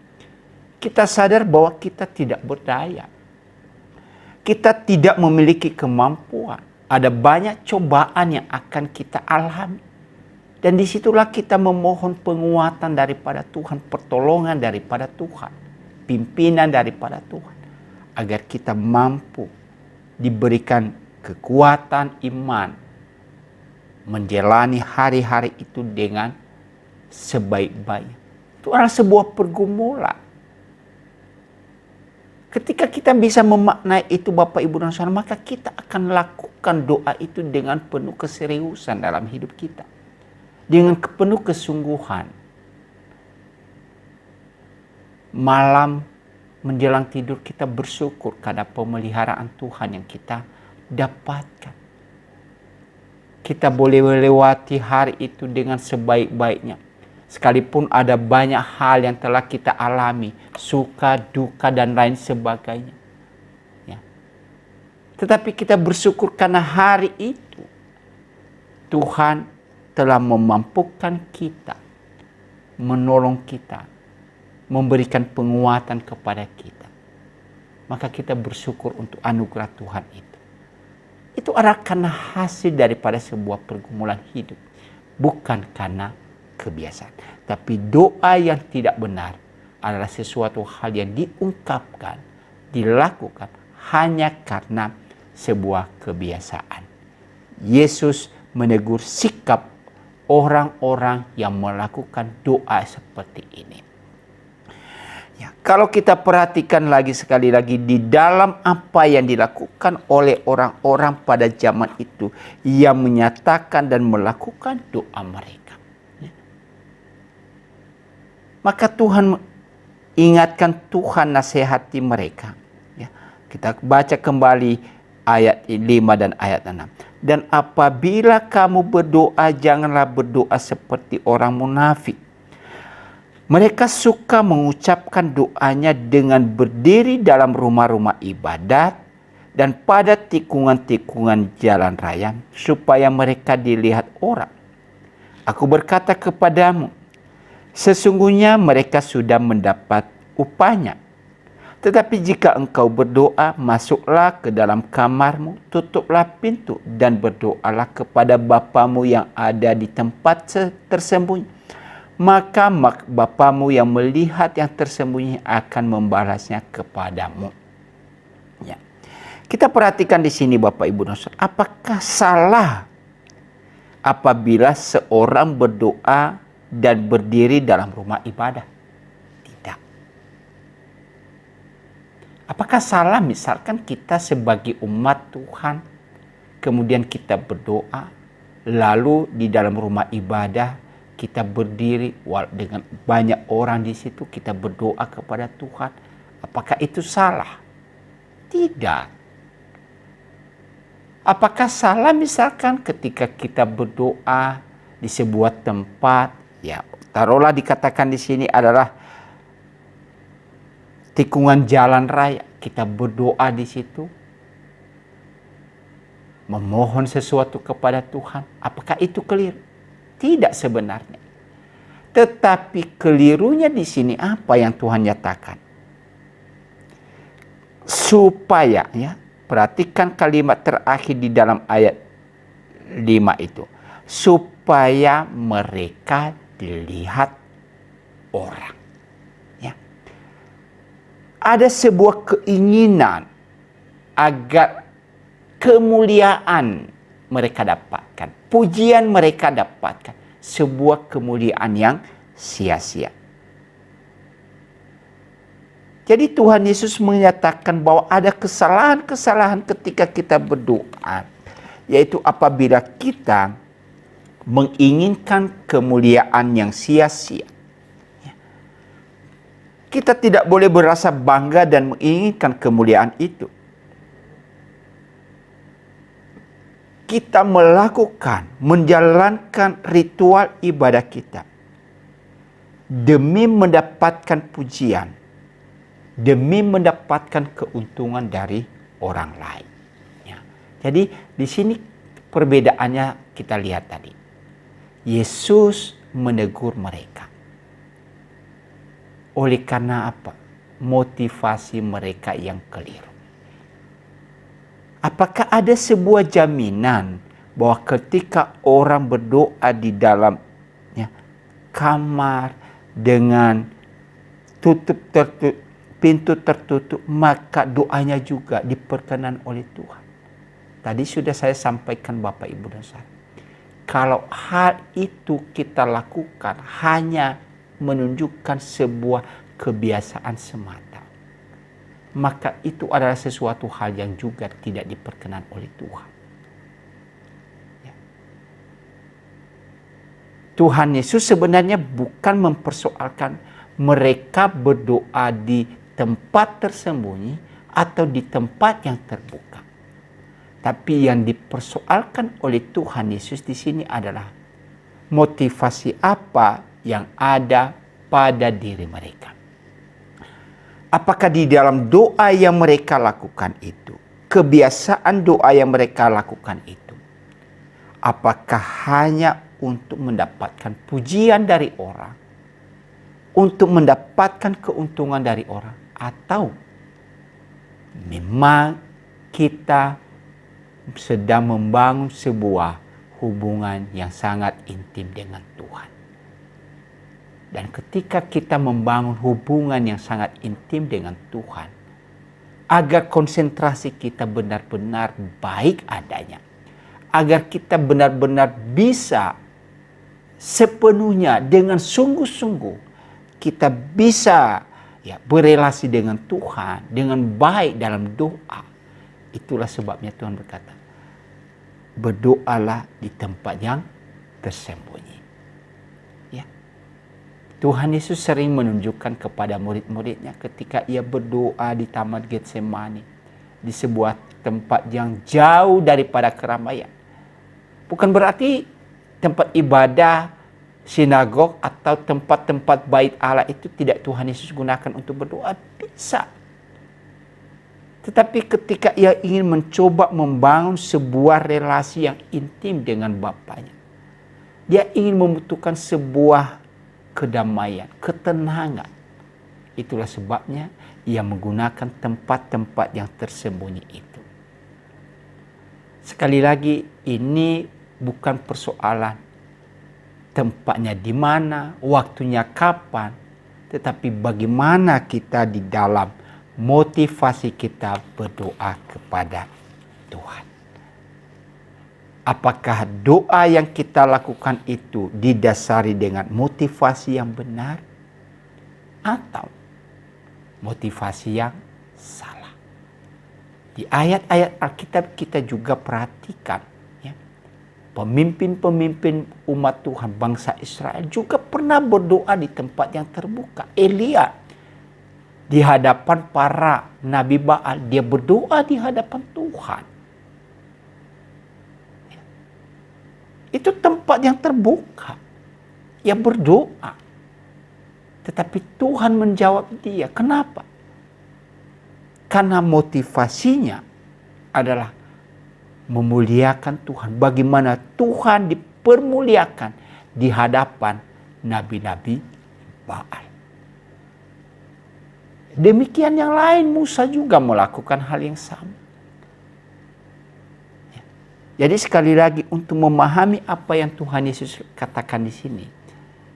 kita sadar bahwa kita tidak berdaya. Kita tidak memiliki kemampuan. Ada banyak cobaan yang akan kita alami. Dan disitulah kita memohon penguatan daripada Tuhan, pertolongan daripada Tuhan, pimpinan daripada Tuhan, agar kita mampu diberikan kekuatan iman, menjalani hari-hari itu dengan sebaik-baiknya. Itu adalah sebuah pergumulan. Ketika kita bisa memaknai itu Bapak Ibu dan Saudara, maka kita akan lakukan doa itu dengan penuh keseriusan dalam hidup kita. Dengan penuh kesungguhan. Malam menjelang tidur kita bersyukur karena pemeliharaan Tuhan yang kita dapatkan. kita boleh melewati hari itu dengan sebaik-baiknya. Sekalipun ada banyak hal yang telah kita alami, suka, duka, dan lain sebagainya. Ya. Tetapi kita bersyukur karena hari itu Tuhan telah memampukan kita, menolong kita, memberikan penguatan kepada kita. Maka kita bersyukur untuk anugerah Tuhan itu. Itu adalah karena hasil daripada sebuah pergumulan hidup. Bukan karena kebiasaan. Tapi doa yang tidak benar adalah sesuatu hal yang diungkapkan, dilakukan hanya karena sebuah kebiasaan. Yesus menegur sikap orang-orang yang melakukan doa seperti ini. Ya, kalau kita perhatikan lagi sekali lagi di dalam apa yang dilakukan oleh orang-orang pada zaman itu yang menyatakan dan melakukan doa mereka. Ya. Maka Tuhan ingatkan, Tuhan nasihati mereka. Ya. Kita baca kembali ayat 5 dan ayat 6. Dan apabila kamu berdoa, janganlah berdoa seperti orang munafik. Mereka suka mengucapkan doanya dengan berdiri dalam rumah-rumah ibadat dan pada tikungan-tikungan jalan raya supaya mereka dilihat orang. Aku berkata kepadamu, sesungguhnya mereka sudah mendapat upahnya. Tetapi jika engkau berdoa, masuklah ke dalam kamarmu, tutuplah pintu dan berdoalah kepada Bapamu yang ada di tempat tersembunyi. Maka Bapamu yang melihat yang tersembunyi akan membalasnya kepadamu. Ya. Kita perhatikan di sini Bapak Ibu Saudara, apakah salah apabila seorang berdoa dan berdiri dalam rumah ibadah? Tidak. Apakah salah misalkan kita sebagai umat Tuhan kemudian kita berdoa lalu di dalam rumah ibadah kita berdiri dengan banyak orang di situ, kita berdoa kepada Tuhan. Apakah itu salah? Tidak. Apakah salah misalkan ketika kita berdoa di sebuah tempat, ya taruhlah dikatakan di sini adalah tikungan jalan raya, kita berdoa di situ, memohon sesuatu kepada Tuhan. Apakah itu keliru? Tidak sebenarnya. Tetapi kelirunya di sini apa yang Tuhan nyatakan? Supaya, ya, perhatikan kalimat terakhir di dalam ayat 5 itu. Supaya mereka dilihat orang. Ya. Ada sebuah keinginan agar kemuliaan mereka dapatkan, pujian mereka dapatkan, sebuah kemuliaan yang sia-sia. Jadi Tuhan Yesus menyatakan bahwa ada kesalahan-kesalahan ketika kita berdoa, yaitu apabila kita menginginkan kemuliaan yang sia-sia. Kita tidak boleh berasa bangga dan menginginkan kemuliaan itu. Kita menjalankan ritual ibadah kita demi mendapatkan pujian, demi mendapatkan keuntungan dari orang lain. Ya. Jadi di sini perbedaannya kita lihat tadi. Yesus menegur mereka. Oleh karena apa? Motivasi mereka yang keliru. Apakah ada sebuah jaminan bahwa ketika orang berdoa di dalam kamar dengan pintu tertutup, maka doanya juga diperkenan oleh Tuhan? Tadi sudah saya sampaikan Bapak Ibu dan Saudara. Kalau hal itu kita lakukan hanya menunjukkan sebuah kebiasaan semata, maka itu adalah sesuatu hal yang juga tidak diperkenan oleh Tuhan. Ya. Tuhan Yesus sebenarnya bukan mempersoalkan mereka berdoa di tempat tersembunyi atau di tempat yang terbuka. Tapi yang dipersoalkan oleh Tuhan Yesus di sini adalah motivasi apa yang ada pada diri mereka. Apakah di dalam doa yang mereka lakukan itu, kebiasaan doa yang mereka lakukan itu, apakah hanya untuk mendapatkan pujian dari orang, untuk mendapatkan keuntungan dari orang, atau memang kita sedang membangun sebuah hubungan yang sangat intim dengan Tuhan. Dan ketika kita membangun hubungan yang sangat intim dengan Tuhan, agar konsentrasi kita benar-benar baik adanya, agar kita benar-benar bisa sepenuhnya dengan sungguh-sungguh kita bisa berelasi dengan Tuhan dengan baik dalam doa. Itulah sebabnya Tuhan berkata, berdoalah di tempat yang tersembunyi. Ya. Tuhan Yesus sering menunjukkan kepada murid-muridnya ketika ia berdoa di Taman Getsemani, di sebuah tempat yang jauh daripada keramaian. Bukan berarti tempat ibadah, sinagog atau tempat-tempat bait Allah itu tidak Tuhan Yesus gunakan untuk berdoa. Bisa. Tetapi ketika ia ingin mencoba membangun sebuah relasi yang intim dengan Bapanya, dia ingin membutuhkan sebuah kedamaian, ketenangan. Itulah sebabnya ia menggunakan tempat-tempat yang tersembunyi itu. Sekali lagi, ini bukan persoalan tempatnya di mana, waktunya kapan, tetapi bagaimana kita di dalam motivasi kita berdoa kepada Tuhan. Apakah doa yang kita lakukan itu didasari dengan motivasi yang benar atau motivasi yang salah? Di ayat-ayat Alkitab kita juga perhatikan ya, pemimpin-pemimpin umat Tuhan bangsa Israel juga pernah berdoa di tempat yang terbuka. Elia di hadapan para nabi Baal, dia berdoa di hadapan Tuhan. Itu tempat yang terbuka. Ia berdoa. Tetapi Tuhan menjawab dia. Kenapa? Karena motivasinya adalah memuliakan Tuhan. Bagaimana Tuhan dipermuliakan di hadapan nabi-nabi Baal. Demikian yang lain, Musa juga melakukan hal yang sama. Jadi sekali lagi untuk memahami apa yang Tuhan Yesus katakan di sini,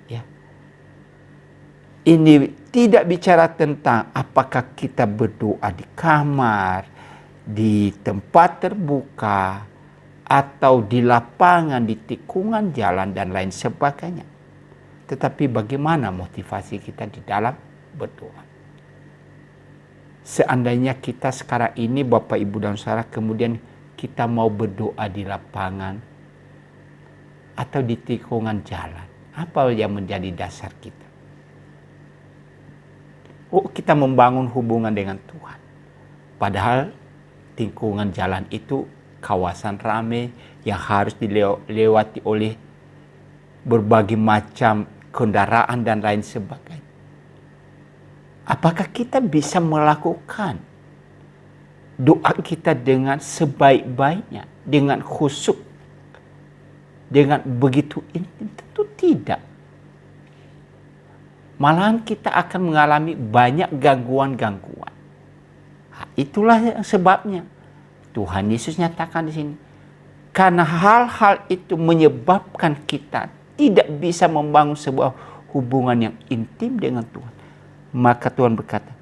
ya, ini tidak bicara tentang apakah kita berdoa di kamar, di tempat terbuka, atau di lapangan, di tikungan jalan dan lain sebagainya. Tetapi bagaimana motivasi kita di dalam berdoa. Seandainya kita sekarang ini Bapak Ibu dan Saudara kemudian kita mau berdoa di lapangan atau di tikungan jalan, apa yang menjadi dasar kita? Oh, kita membangun hubungan dengan Tuhan. Padahal tikungan jalan itu kawasan ramai yang harus dilewati oleh berbagai macam kendaraan dan lain sebagainya. Apakah kita bisa melakukan doa kita dengan sebaik-baiknya, dengan khusyuk, dengan begitu intim? Tentu tidak. Malahan kita akan mengalami banyak gangguan-gangguan. Itulah sebabnya Tuhan Yesus nyatakan di sini. Karena hal-hal itu menyebabkan kita tidak bisa membangun sebuah hubungan yang intim dengan Tuhan. Maka Tuhan berkata,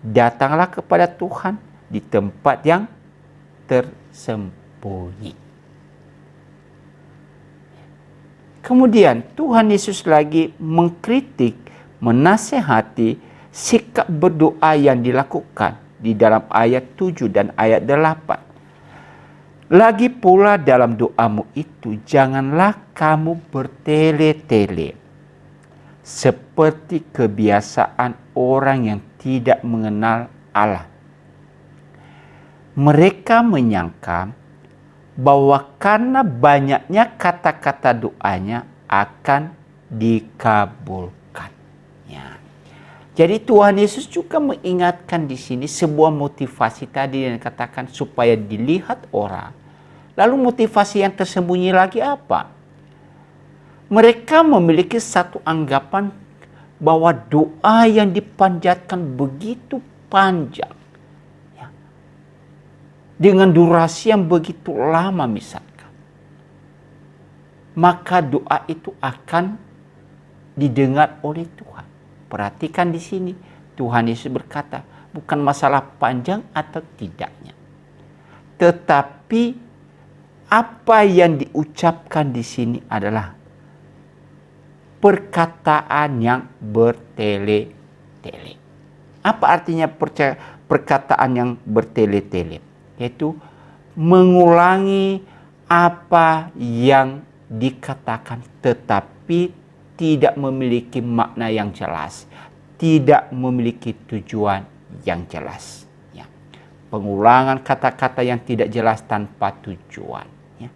datanglah kepada Tuhan di tempat yang tersembunyi. Kemudian Tuhan Yesus lagi mengkritik, menasehati sikap berdoa yang dilakukan di dalam ayat 7 dan ayat 8. Lagi pula dalam doamu itu janganlah kamu bertele-tele seperti kebiasaan orang yang tidak mengenal Allah. Mereka menyangka bahwa karena banyaknya kata-kata doanya akan dikabulkan. Ya. Jadi Tuhan Yesus juga mengingatkan di sini sebuah motivasi tadi yang dikatakan supaya dilihat orang. Lalu motivasi yang tersembunyi lagi apa? Mereka memiliki satu anggapan bahwa doa yang dipanjatkan begitu panjang, ya, dengan durasi yang begitu lama misalkan, maka doa itu akan didengar oleh Tuhan. Perhatikan di sini, Tuhan Yesus berkata, bukan masalah panjang atau tidaknya, tetapi apa yang diucapkan di sini adalah perkataan yang bertele-tele. Apa artinya perkataan yang bertele-tele? Yaitu mengulangi apa yang dikatakan tetapi tidak memiliki makna yang jelas, tidak memiliki tujuan yang jelas. Ya. Pengulangan kata-kata yang tidak jelas tanpa tujuan. Ya.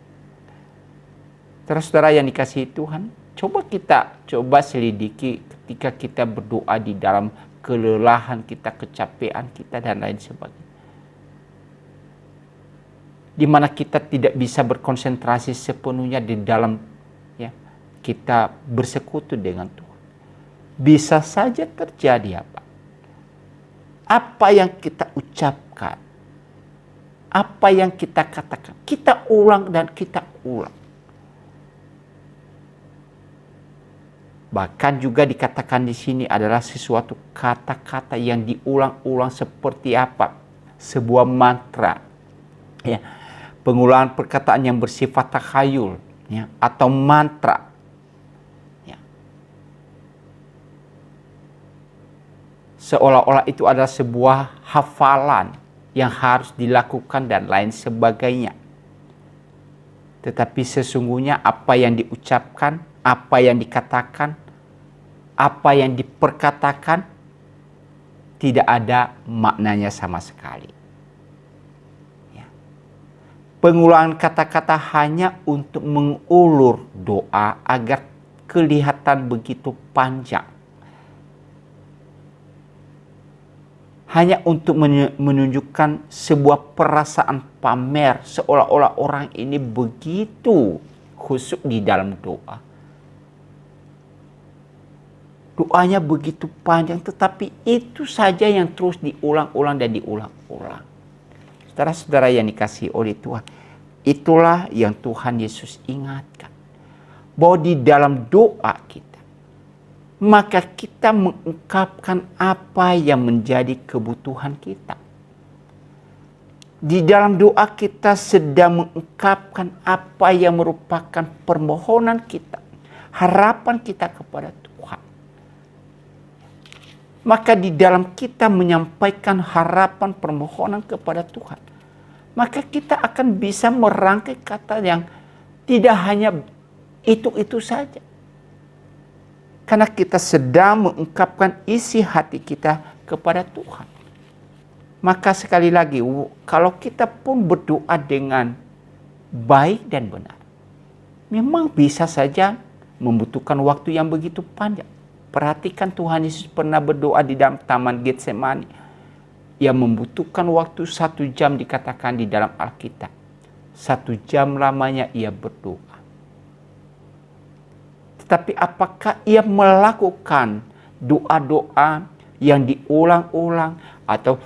Terus saudara yang dikasihi Tuhan, coba selidiki ketika kita berdoa di dalam kelelahan kita, kecapean kita dan lain sebagainya. Di mana kita tidak bisa berkonsentrasi sepenuhnya di dalam, ya, kita bersekutu dengan Tuhan. Bisa saja terjadi apa? Apa yang kita ucapkan, apa yang kita katakan, kita ulang dan kita ulang. Bahkan juga dikatakan di sini adalah sesuatu kata-kata yang diulang-ulang seperti apa? Sebuah mantra. Ya. Pengulangan perkataan yang bersifat takhayul, ya, atau mantra. Ya. Seolah-olah itu adalah sebuah hafalan yang harus dilakukan dan lain sebagainya. Tetapi sesungguhnya apa yang diucapkan, apa yang dikatakan, apa yang diperkatakan tidak ada maknanya sama sekali. Ya. Pengulangan kata-kata hanya untuk mengulur doa agar kelihatan begitu panjang. Hanya untuk menunjukkan sebuah perasaan pamer seolah-olah orang ini begitu khusyuk di dalam doa. Doanya begitu panjang, tetapi itu saja yang terus diulang-ulang dan diulang-ulang. Saudara-saudara yang dikasihi oleh Tuhan, itulah yang Tuhan Yesus ingatkan. Bahwa di dalam doa kita, maka kita mengungkapkan apa yang menjadi kebutuhan kita. Di dalam doa kita sedang mengungkapkan apa yang merupakan permohonan kita, harapan kita kepada Tuhan. Maka di dalam kita menyampaikan harapan permohonan kepada Tuhan, maka kita akan bisa merangkai kata yang tidak hanya itu-itu saja. Karena kita sedang mengungkapkan isi hati kita kepada Tuhan. Maka sekali lagi, kalau kita pun berdoa dengan baik dan benar, memang bisa saja membutuhkan waktu yang begitu panjang. Perhatikan Tuhan Yesus pernah berdoa di dalam Taman Getsemani yang membutuhkan waktu 1 jam dikatakan di dalam Alkitab. 1 jam lamanya ia berdoa. Tetapi apakah ia melakukan doa-doa yang diulang-ulang atau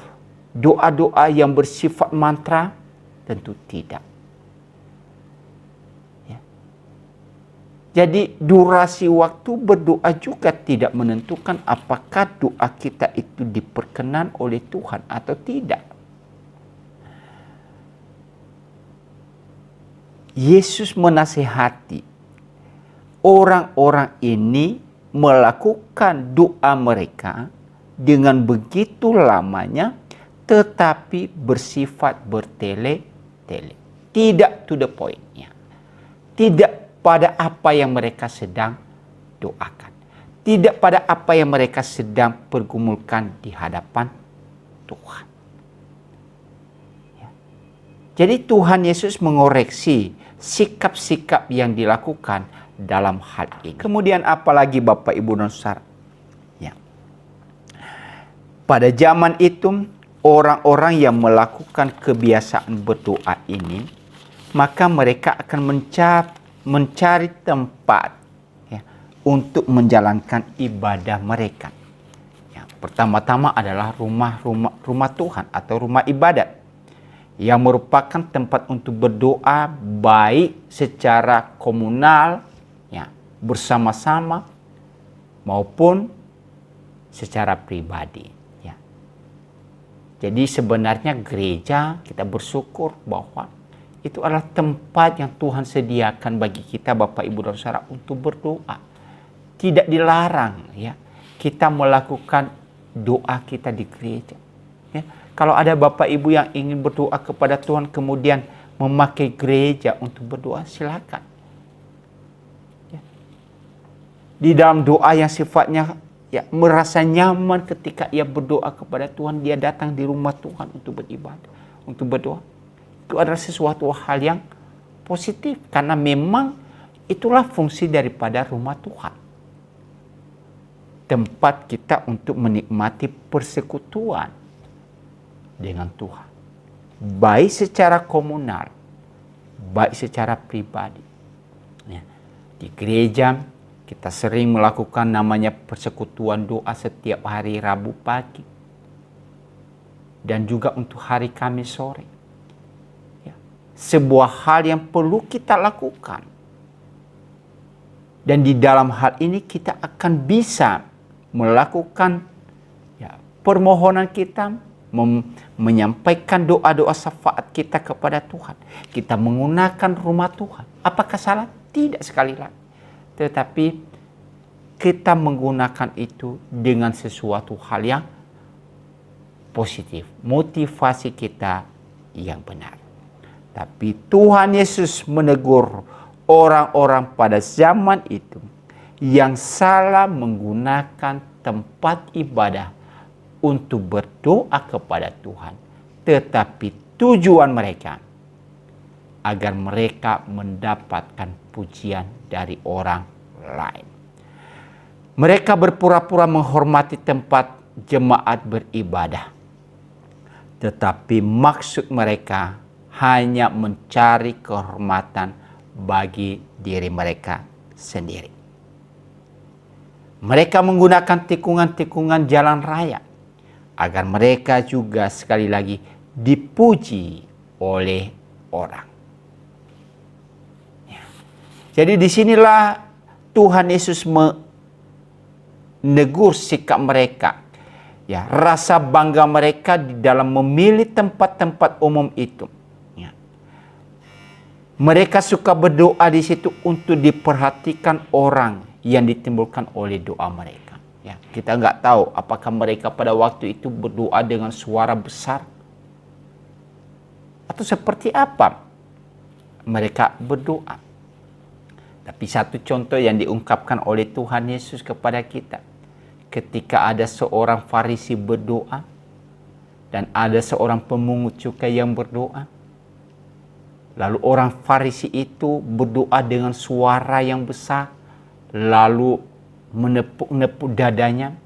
doa-doa yang bersifat mantra? Tentu tidak. Jadi durasi waktu berdoa juga tidak menentukan apakah doa kita itu diperkenan oleh Tuhan atau tidak. Yesus menasihati orang-orang ini melakukan doa mereka dengan begitu lamanya tetapi bersifat bertele-tele. Tidak to the point-nya. Tidak pada apa yang mereka sedang doakan. Tidak pada apa yang mereka sedang pergumulkan di hadapan Tuhan. Ya. Jadi Tuhan Yesus mengoreksi sikap-sikap yang dilakukan dalam hal ini. Kemudian apalagi Bapak Ibu dan Saudara? Ya. Pada zaman itu orang-orang yang melakukan kebiasaan berdoa ini, maka mereka akan mencari tempat ya, untuk menjalankan ibadah mereka. Ya, pertama-tama adalah rumah Tuhan atau rumah ibadat, yang merupakan tempat untuk berdoa baik secara komunal, ya, bersama-sama, maupun secara pribadi. Ya. Jadi sebenarnya gereja, kita bersyukur bahwa itu adalah tempat yang Tuhan sediakan bagi kita, Bapak Ibu dan Saudara, untuk berdoa. Tidak dilarang ya kita melakukan doa kita di gereja. Ya. Kalau ada Bapak Ibu yang ingin berdoa kepada Tuhan kemudian memakai gereja untuk berdoa, silakan. Ya. Di dalam doa yang sifatnya ya merasa nyaman ketika ia berdoa kepada Tuhan, dia datang di rumah Tuhan untuk beribadah, untuk berdoa. Itu adalah sesuatu hal yang positif karena memang itulah fungsi daripada rumah Tuhan. Tempat kita untuk menikmati persekutuan dengan Tuhan. Baik secara komunal, baik secara pribadi. Ya. Di gereja kita sering melakukan namanya persekutuan doa setiap hari Rabu pagi. Dan juga untuk hari Kamis sore. Ya. Sebuah hal yang perlu kita lakukan. Dan di dalam hal ini kita akan bisa melakukan ya, permohonan kita, menyampaikan doa-doa syafaat kita kepada Tuhan. Kita menggunakan rumah Tuhan. Apakah salah? Tidak sekali lagi. Tetapi kita menggunakan itu dengan sesuatu hal yang positif. Motivasi kita yang benar. Tapi Tuhan Yesus menegur orang-orang pada zaman itu yang salah menggunakan tempat ibadah untuk berdoa kepada Tuhan, tetapi tujuan mereka agar mereka mendapatkan pujian dari orang lain. Mereka berpura-pura menghormati tempat jemaat beribadah, tetapi maksud mereka hanya mencari kehormatan bagi diri mereka sendiri. Mereka menggunakan tikungan-tikungan jalan raya agar mereka juga sekali lagi dipuji oleh orang. Ya. Jadi disinilah Tuhan Yesus menegur sikap mereka. Ya, rasa bangga mereka di dalam memilih tempat-tempat umum itu. Ya. Mereka suka berdoa di situ untuk diperhatikan orang yang ditimbulkan oleh doa mereka. Ya, kita nggak tahu apakah mereka pada waktu itu berdoa dengan suara besar atau seperti apa mereka berdoa. Tapi satu contoh yang diungkapkan oleh Tuhan Yesus kepada kita, ketika ada seorang Farisi berdoa dan ada seorang pemungut cukai yang berdoa, lalu orang Farisi itu berdoa dengan suara yang besar, lalu menepuk-nepuk dadanya,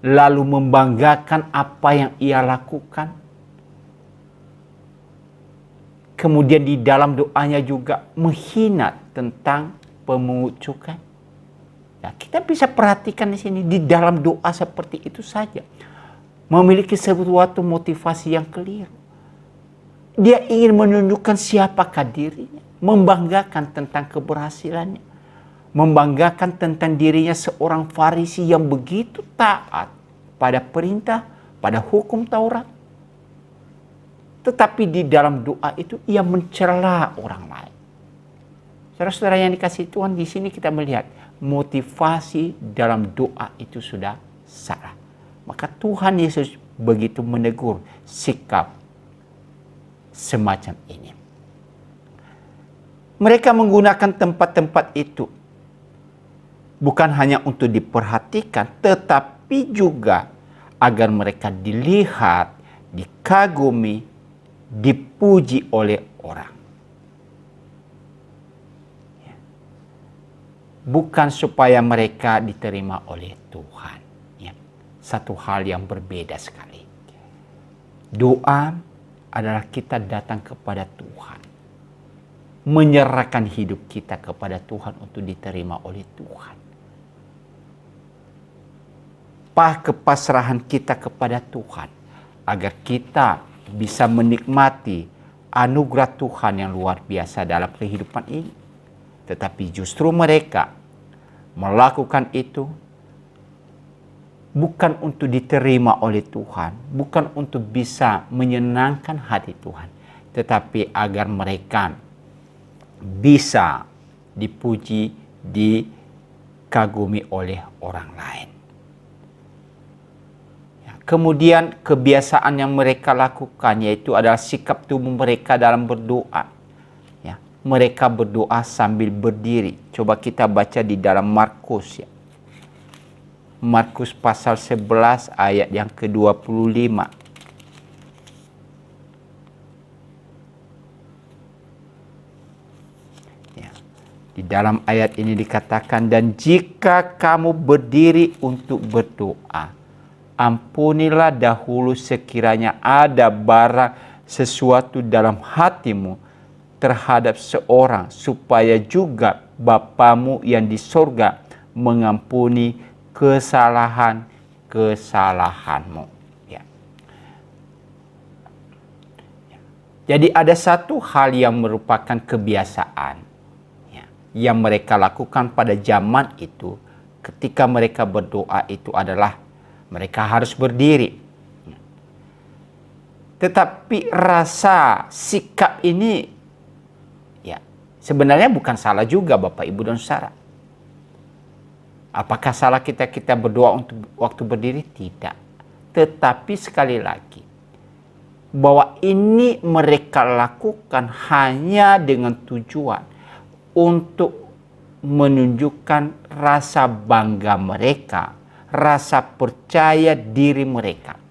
lalu membanggakan apa yang ia lakukan. Kemudian di dalam doanya juga menghina tentang pemungut cukai. Ya, kita bisa perhatikan di sini di dalam doa seperti itu saja memiliki suatu motivasi yang keliru. Dia ingin menunjukkan siapakah dirinya, membanggakan tentang keberhasilannya, membanggakan tentang dirinya seorang Farisi yang begitu taat pada perintah, pada hukum Taurat. Tetapi di dalam doa itu ia mencela orang lain. Saudara-saudara yang dikasihi Tuhan, di sini kita melihat motivasi dalam doa itu sudah salah. Maka Tuhan Yesus begitu menegur sikap semacam ini. Mereka menggunakan tempat-tempat itu bukan hanya untuk diperhatikan, tetapi juga agar mereka dilihat, dikagumi, dipuji oleh orang. Bukan supaya mereka diterima oleh Tuhan. Ya. Satu hal yang berbeda sekali. Doa adalah kita datang kepada Tuhan. Menyerahkan hidup kita kepada Tuhan untuk diterima oleh Tuhan. Kepasrahan kita kepada Tuhan. Agar kita bisa menikmati anugerah Tuhan yang luar biasa dalam kehidupan ini. Tetapi justru mereka melakukan itu bukan untuk diterima oleh Tuhan, bukan untuk bisa menyenangkan hati Tuhan, tetapi agar mereka bisa dipuji, dikagumi oleh orang lain. Kemudian kebiasaan yang mereka lakukan yaitu adalah sikap tubuh mereka dalam berdoa. Mereka berdoa sambil berdiri. Coba kita baca di dalam Markus. Markus pasal 11 ayat yang ke-25. Di dalam ayat ini dikatakan, dan jika kamu berdiri untuk berdoa, ampunilah dahulu sekiranya ada barang sesuatu dalam hatimu terhadap seorang, supaya juga Bapamu yang di sorga mengampuni kesalahanmu. Jadi ada satu hal yang merupakan kebiasaan yang mereka lakukan pada zaman itu ketika mereka berdoa, itu adalah mereka harus berdiri. Tetapi rasa sikap ini sebenarnya bukan salah juga, Bapak, Ibu, dan Saudara. Apakah salah kita berdoa untuk waktu berdiri? Tidak. Tetapi sekali lagi, bahwa ini mereka lakukan hanya dengan tujuan untuk menunjukkan rasa bangga mereka, rasa percaya diri mereka.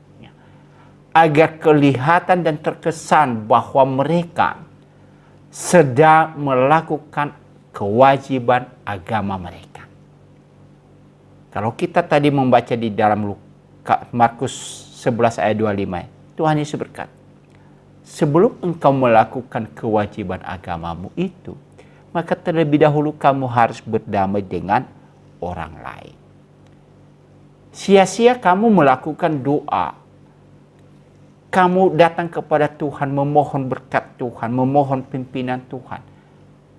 Agar kelihatan dan terkesan bahwa mereka sedang melakukan kewajiban agama mereka. Kalau kita tadi membaca di dalam Markus 11 ayat 25, Tuhan Yesus berkata, sebelum engkau melakukan kewajiban agamamu itu, maka terlebih dahulu kamu harus berdamai dengan orang lain. Sia-sia kamu melakukan doa. Kamu datang kepada Tuhan, memohon berkat Tuhan, memohon pimpinan Tuhan,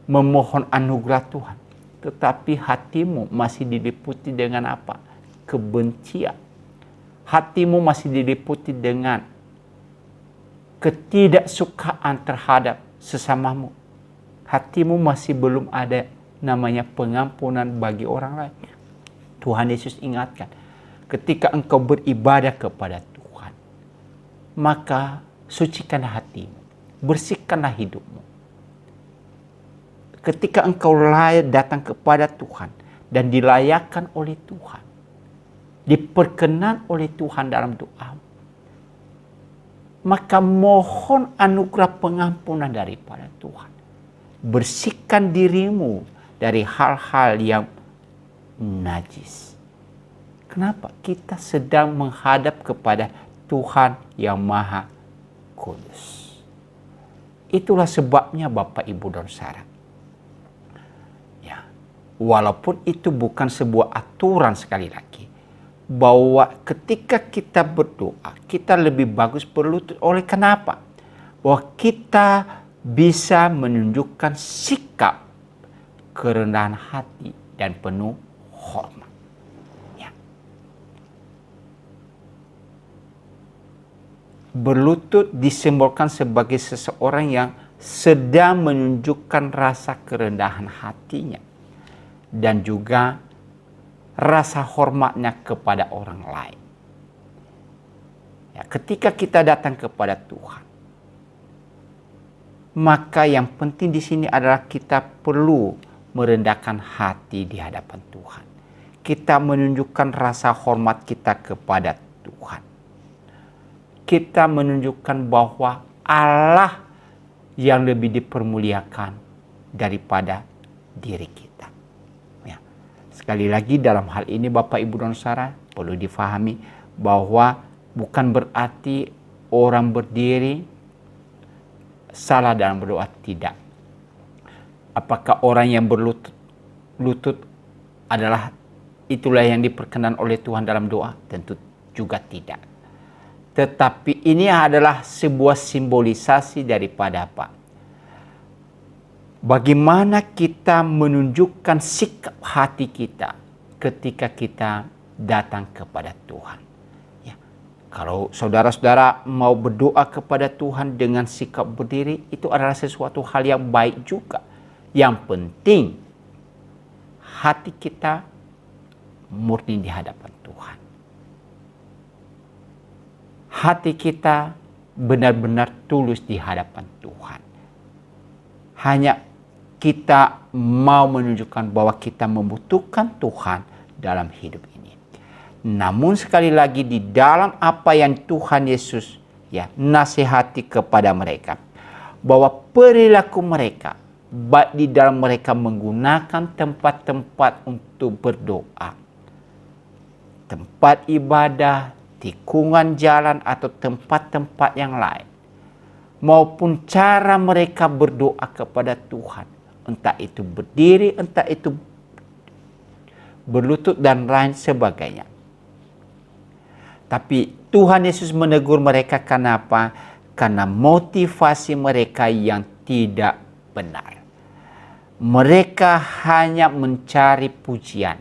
memohon anugerah Tuhan. Tetapi hatimu masih diliputi dengan apa? Kebencian. Hatimu masih diliputi dengan ketidaksukaan terhadap sesamamu. Hatimu masih belum ada namanya pengampunan bagi orang lain. Tuhan Yesus ingatkan, ketika engkau beribadah kepada Tuhan, maka sucikanlah hatimu, bersihkanlah hidupmu. Ketika engkau layak datang kepada Tuhan dan dilayakkan oleh Tuhan, diperkenan oleh Tuhan dalam doa, maka mohon anugerah pengampunan daripada Tuhan. Bersihkan dirimu dari hal-hal yang najis. Kenapa? Kita sedang menghadap kepada Tuhan yang Maha Kudus. Itulah sebabnya Bapak, Ibu, dan Saudara. Walaupun itu bukan sebuah aturan, sekali lagi, bahwa ketika kita berdoa, kita lebih bagus berlutut. Oleh kenapa? Bahwa kita bisa menunjukkan sikap kerendahan hati dan penuh hormat. Berlutut disimbolkan sebagai seseorang yang sedang menunjukkan rasa kerendahan hatinya dan juga rasa hormatnya kepada orang lain. Ketika kita datang kepada Tuhan, maka yang penting di sini adalah kita perlu merendahkan hati di hadapan Tuhan. Kita menunjukkan rasa hormat kita kepada Tuhan. Kita menunjukkan bahwa Allah yang lebih dipermuliakan daripada diri kita. Ya. Sekali lagi dalam hal ini Bapak Ibu dan Saudara perlu difahami bahwa bukan berarti orang berdiri salah dalam berdoa, tidak. Apakah orang yang berlutut adalah itulah yang diperkenan oleh Tuhan dalam doa? Tentu juga tidak. Tetapi ini adalah sebuah simbolisasi daripada apa? Bagaimana kita menunjukkan sikap hati kita ketika kita datang kepada Tuhan. Ya. Kalau saudara-saudara mau berdoa kepada Tuhan dengan sikap berdiri, itu adalah sesuatu hal yang baik juga. Yang penting hati kita murni di hadapan Tuhan. Hati kita benar-benar tulus di hadapan Tuhan. Hanya kita mau menunjukkan bahwa kita membutuhkan Tuhan dalam hidup ini. Namun sekali lagi di dalam apa yang Tuhan Yesus nasihati kepada mereka, bahwa perilaku mereka baik di dalam mereka menggunakan tempat-tempat untuk berdoa, tempat ibadah, tikungan jalan atau tempat-tempat yang lain, maupun cara mereka berdoa kepada Tuhan, entah itu berdiri, entah itu berlutut dan lain sebagainya. Tapi Tuhan Yesus menegur mereka karena apa? Karena motivasi mereka yang tidak benar. Mereka hanya mencari pujian.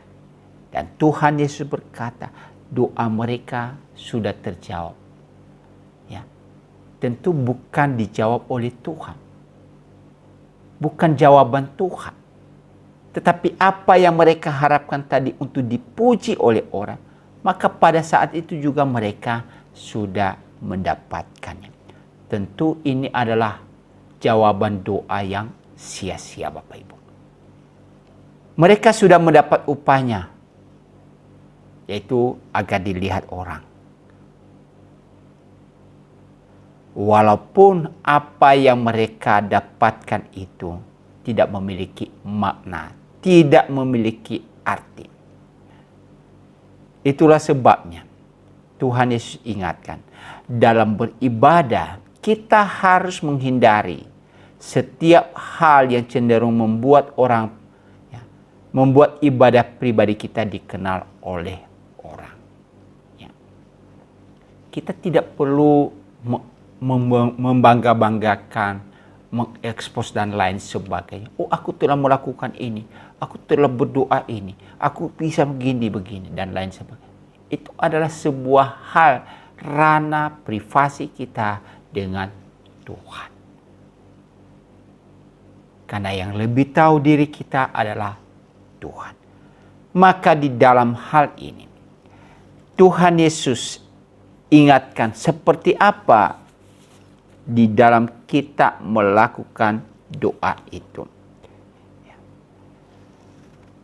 Dan Tuhan Yesus berkata, doa mereka sudah terjawab. Ya. Tentu bukan dijawab oleh Tuhan. Bukan jawaban Tuhan. Tetapi apa yang mereka harapkan tadi untuk dipuji oleh orang, maka pada saat itu juga mereka sudah mendapatkannya. Tentu ini adalah jawaban doa yang sia-sia, Bapak Ibu. Mereka sudah mendapat upahnya, yaitu agar dilihat orang. Walaupun apa yang mereka dapatkan itu tidak memiliki makna, tidak memiliki arti. Itulah sebabnya Tuhan Yesus ingatkan, dalam beribadah kita harus menghindari setiap hal yang cenderung membuat membuat ibadah pribadi kita dikenal oleh orang. Ya. Kita tidak perlu membangga-banggakan, mengekspos dan lain sebagainya. Oh, aku telah melakukan ini, aku telah berdoa ini, aku bisa begini dan lain sebagainya. Itu adalah sebuah hal ranah privasi kita dengan Tuhan. Karena yang lebih tahu diri kita adalah Tuhan. Maka di dalam hal ini Tuhan Yesus ingatkan seperti apa di dalam kita melakukan doa itu.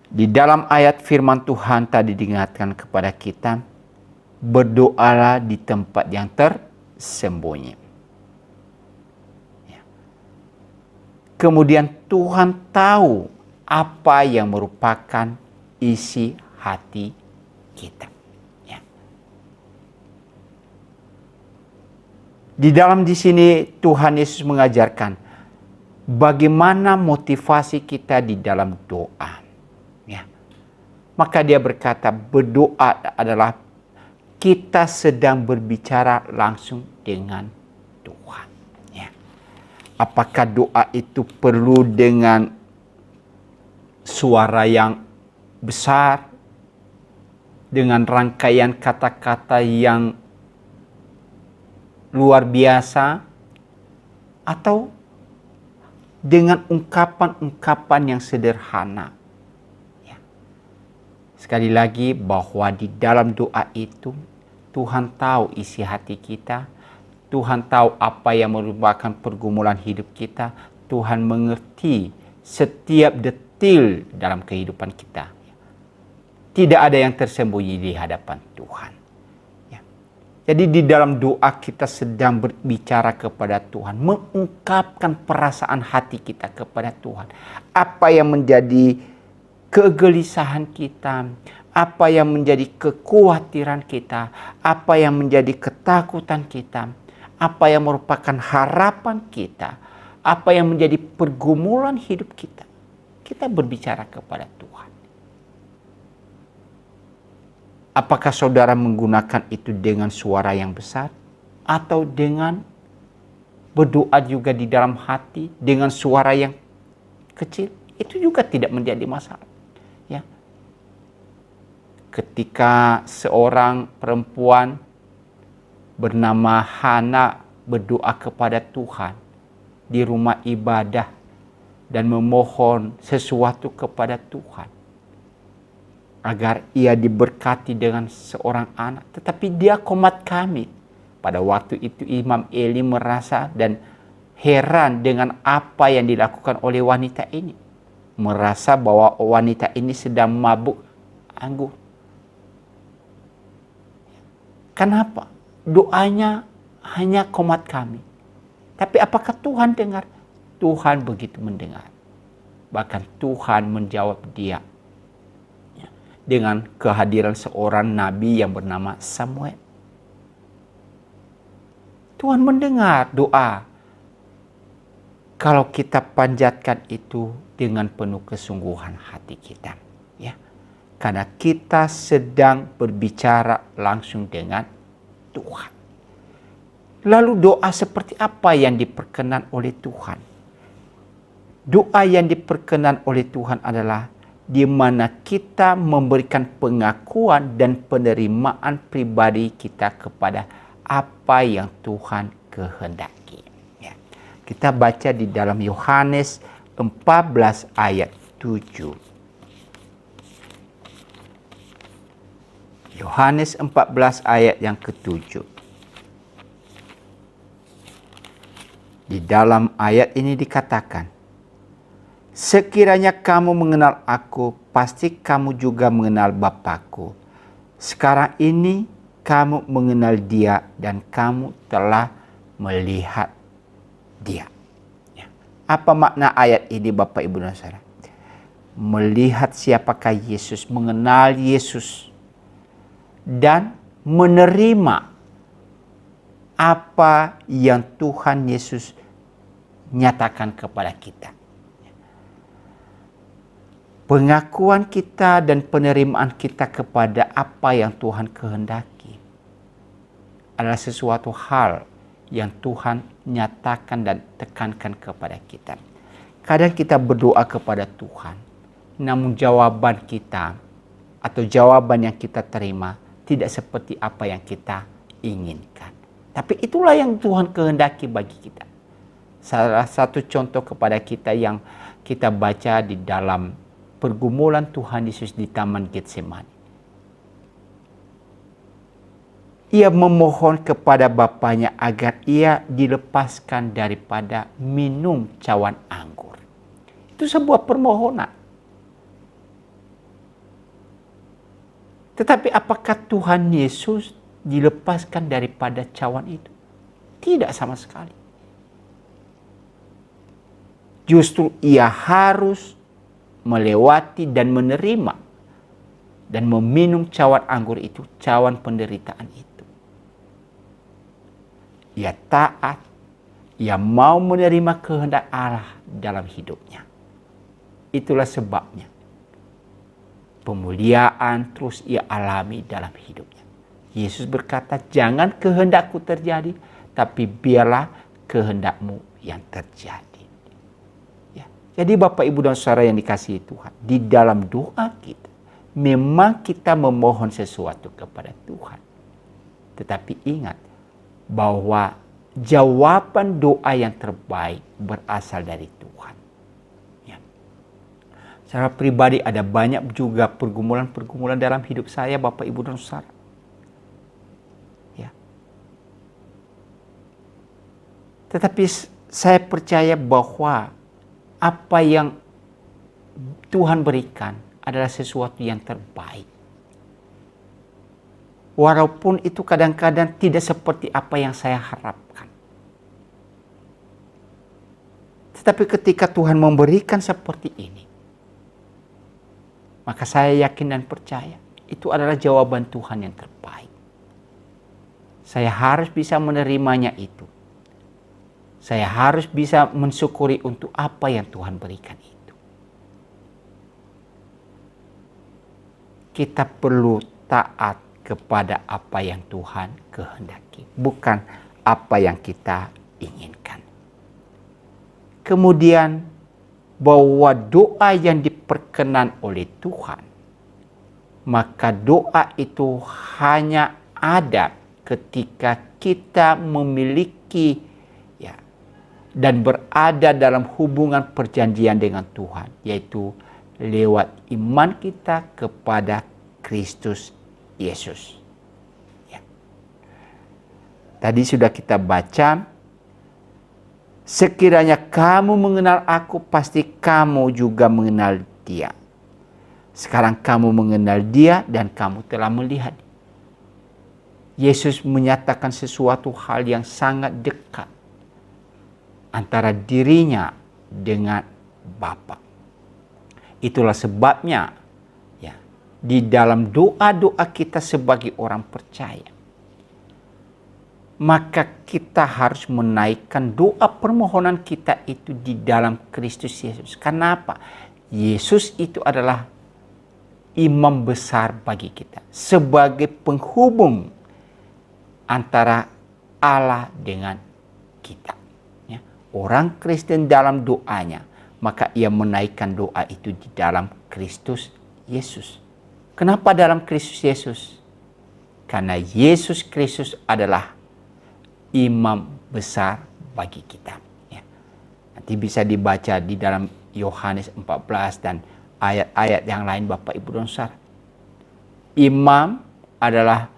Di dalam ayat firman Tuhan tadi diingatkan kepada kita, berdoalah di tempat yang tersembunyi. Kemudian Tuhan tahu apa yang merupakan isi hati kita. Ya. Di sini Tuhan Yesus mengajarkan bagaimana motivasi kita di dalam doa. Ya. Maka dia berkata berdoa adalah kita sedang berbicara langsung dengan Tuhan. Ya. Apakah doa itu perlu dengan suara yang besar, dengan rangkaian kata-kata yang luar biasa, atau dengan ungkapan-ungkapan yang sederhana. Ya. Sekali lagi bahwa di dalam doa itu Tuhan tahu isi hati kita, Tuhan tahu apa yang merupakan pergumulan hidup kita, Tuhan mengerti setiap detil dalam kehidupan kita. Tidak ada yang tersembunyi di hadapan Tuhan. Ya. Jadi di dalam doa kita sedang berbicara kepada Tuhan, mengungkapkan perasaan hati kita kepada Tuhan. Apa yang menjadi kegelisahan kita, apa yang menjadi kekhawatiran kita, apa yang menjadi ketakutan kita, apa yang merupakan harapan kita, apa yang menjadi pergumulan hidup kita. Kita berbicara kepada Tuhan. Apakah saudara menggunakan itu dengan suara yang besar atau dengan berdoa juga di dalam hati dengan suara yang kecil? Itu juga tidak menjadi masalah. Ya. Ketika seorang perempuan bernama Hana berdoa kepada Tuhan di rumah ibadah dan memohon sesuatu kepada Tuhan agar ia diberkati dengan seorang anak. Tetapi dia komat kamit. Pada waktu itu Imam Eli merasa dan heran dengan apa yang dilakukan oleh wanita ini. Merasa bahwa wanita ini sedang mabuk anggur. Kenapa? Doanya hanya komat kamit. Tapi apakah Tuhan dengar? Tuhan begitu mendengar. Bahkan Tuhan menjawab dia dengan kehadiran seorang nabi yang bernama Samuel. Tuhan mendengar doa kalau kita panjatkan itu dengan penuh kesungguhan hati kita, ya. Karena kita sedang berbicara langsung dengan Tuhan. Lalu doa seperti apa yang diperkenan oleh Tuhan? Doa yang diperkenan oleh Tuhan adalah di mana kita memberikan pengakuan dan penerimaan pribadi kita kepada apa yang Tuhan kehendaki. Ya. Kita baca di dalam Yohanes 14 ayat 7. Yohanes 14 ayat yang ke-7. Di dalam ayat ini dikatakan, sekiranya kamu mengenal aku, pasti kamu juga mengenal Bapakku. Sekarang ini kamu mengenal dia dan kamu telah melihat dia. Ya. Apa makna ayat ini Bapak Ibu dan Saudara? Melihat siapakah Yesus, mengenal Yesus, dan menerima apa yang Tuhan Yesus nyatakan kepada kita. Pengakuan kita dan penerimaan kita kepada apa yang Tuhan kehendaki adalah sesuatu hal yang Tuhan nyatakan dan tekankan kepada kita. Kadang kita berdoa kepada Tuhan, namun jawaban kita atau jawaban yang kita terima tidak seperti apa yang kita inginkan. Tapi itulah yang Tuhan kehendaki bagi kita. Salah satu contoh kepada kita yang kita baca di dalam pergumulan Tuhan Yesus di Taman Getsemani. Ia memohon kepada Bapaknya agar ia dilepaskan daripada minum cawan anggur. Itu sebuah permohonan. Tetapi apakah Tuhan Yesus dilepaskan daripada cawan itu? Tidak sama sekali. Justru ia harus melewati dan menerima dan meminum cawan anggur itu, cawan penderitaan itu. Ia taat, ia mau menerima kehendak Allah dalam hidupnya. Itulah sebabnya pemuliaan terus ia alami dalam hidupnya. Yesus berkata, jangan kehendakku terjadi, tapi biarlah kehendakmu yang terjadi. Jadi Bapak Ibu dan Saudara yang dikasihi Tuhan, di dalam doa kita, memang kita memohon sesuatu kepada Tuhan. Tetapi ingat bahwa jawaban doa yang terbaik berasal dari Tuhan. Ya. Secara pribadi ada banyak juga pergumulan-pergumulan dalam hidup saya Bapak Ibu dan Saudara. Ya. Tetapi saya percaya bahwa apa yang Tuhan berikan adalah sesuatu yang terbaik. Walaupun itu kadang-kadang tidak seperti apa yang saya harapkan. Tetapi ketika Tuhan memberikan seperti ini, maka saya yakin dan percaya itu adalah jawaban Tuhan yang terbaik. Saya harus bisa menerimanya itu. Saya harus bisa mensyukuri untuk apa yang Tuhan berikan itu. Kita perlu taat kepada apa yang Tuhan kehendaki, bukan apa yang kita inginkan. Kemudian bahwa doa yang diperkenan oleh Tuhan, maka doa itu hanya ada ketika kita memiliki dan berada dalam hubungan perjanjian dengan Tuhan, yaitu lewat iman kita kepada Kristus Yesus. Tadi sudah kita baca, sekiranya kamu mengenal aku, pasti kamu juga mengenal Dia. Sekarang kamu mengenal Dia dan kamu telah melihat. Yesus menyatakan sesuatu hal yang sangat dekat antara dirinya dengan Bapa. Itulah sebabnya di dalam doa-doa kita sebagai orang percaya, maka kita harus menaikkan doa permohonan kita itu di dalam Kristus Yesus. Kenapa? Yesus itu adalah imam besar bagi kita, sebagai penghubung antara Allah dengan kita. Orang Kristen dalam doanya, maka ia menaikkan doa itu di dalam Kristus Yesus. Kenapa dalam Kristus Yesus? Karena Yesus Kristus adalah imam besar bagi kita. Nanti bisa dibaca di dalam Yohanes 14 dan ayat-ayat yang lain Bapak Ibu dan Saudara. Imam adalah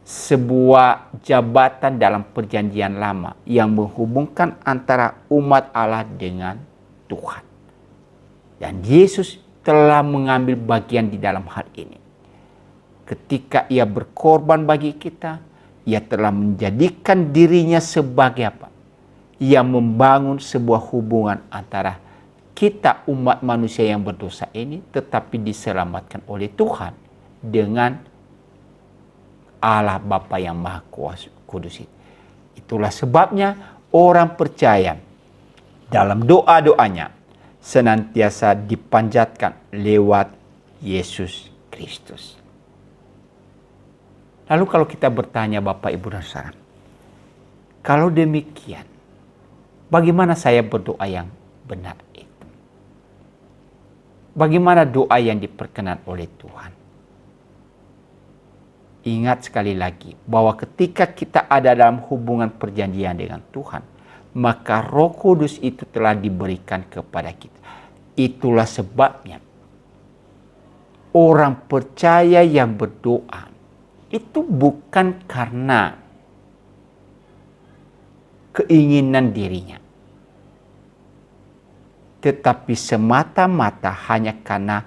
sebuah jabatan dalam perjanjian lama yang menghubungkan antara umat Allah dengan Tuhan. Dan Yesus telah mengambil bagian di dalam hal ini. Ketika ia berkorban bagi kita, ia telah menjadikan dirinya sebagai apa? Ia membangun sebuah hubungan antara kita umat manusia yang berdosa ini tetapi diselamatkan oleh Tuhan dengan Allah Bapa yang Maha Kuasa Kudus itu. Itulah sebabnya orang percaya dalam doa-doanya senantiasa dipanjatkan lewat Yesus Kristus. Lalu kalau kita bertanya Bapak Ibu dan Saudara, kalau demikian, bagaimana saya berdoa yang benar itu? Bagaimana doa yang diperkenan oleh Tuhan? Ingat sekali lagi bahwa ketika kita ada dalam hubungan perjanjian dengan Tuhan, maka Roh Kudus itu telah diberikan kepada kita. Itulah sebabnya orang percaya yang berdoa itu bukan karena keinginan dirinya, tetapi semata-mata hanya karena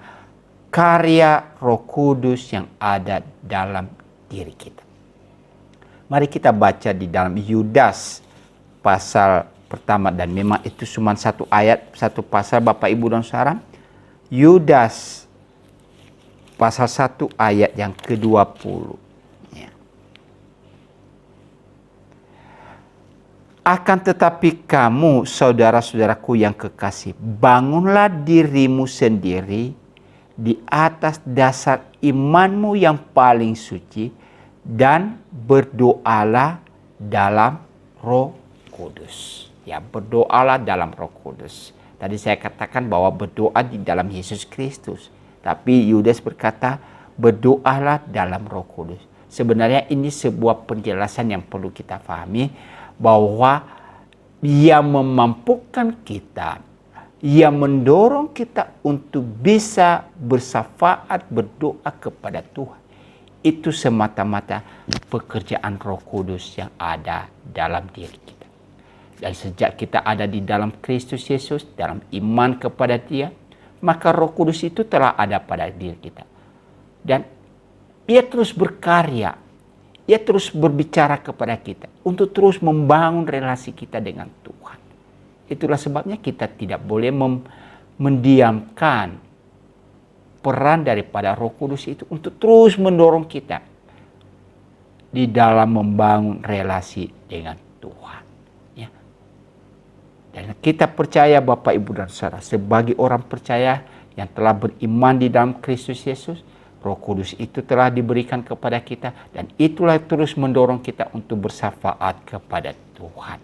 karya Roh Kudus yang ada dalam diri kita. Mari kita baca di dalam Yudas pasal pertama, dan memang itu cuma satu ayat, satu pasal Bapak Ibu dan Saudara. Yudas pasal 1 ayat yang ke-20. Akan tetapi kamu, saudara-saudaraku yang kekasih, bangunlah dirimu sendiri di atas dasar imanmu yang paling suci dan berdoalah dalam Roh Kudus. Ya, berdoalah dalam Roh Kudus. Tadi saya katakan bahwa berdoa di dalam Yesus Kristus. Tapi Yudas berkata, berdoalah dalam Roh Kudus. Sebenarnya ini sebuah penjelasan yang perlu kita pahami, bahwa ia memampukan kita, ia mendorong kita untuk bisa bersafaat berdoa kepada Tuhan. Itu semata-mata pekerjaan Roh Kudus yang ada dalam diri kita. Dan sejak kita ada di dalam Kristus Yesus, dalam iman kepada Dia, maka Roh Kudus itu telah ada pada diri kita. Dan Ia terus berkarya Ia terus berbicara kepada kita untuk terus membangun relasi kita dengan Tuhan. Itulah sebabnya kita tidak boleh mendiamkan peran daripada Roh Kudus itu untuk terus mendorong kita di dalam membangun relasi dengan Tuhan. Ya. Dan kita percaya Bapak, Ibu, dan Saudara, sebagai orang percaya yang telah beriman di dalam Kristus Yesus, Roh Kudus itu telah diberikan kepada kita, dan itulah terus mendorong kita untuk bersyafaat kepada Tuhan.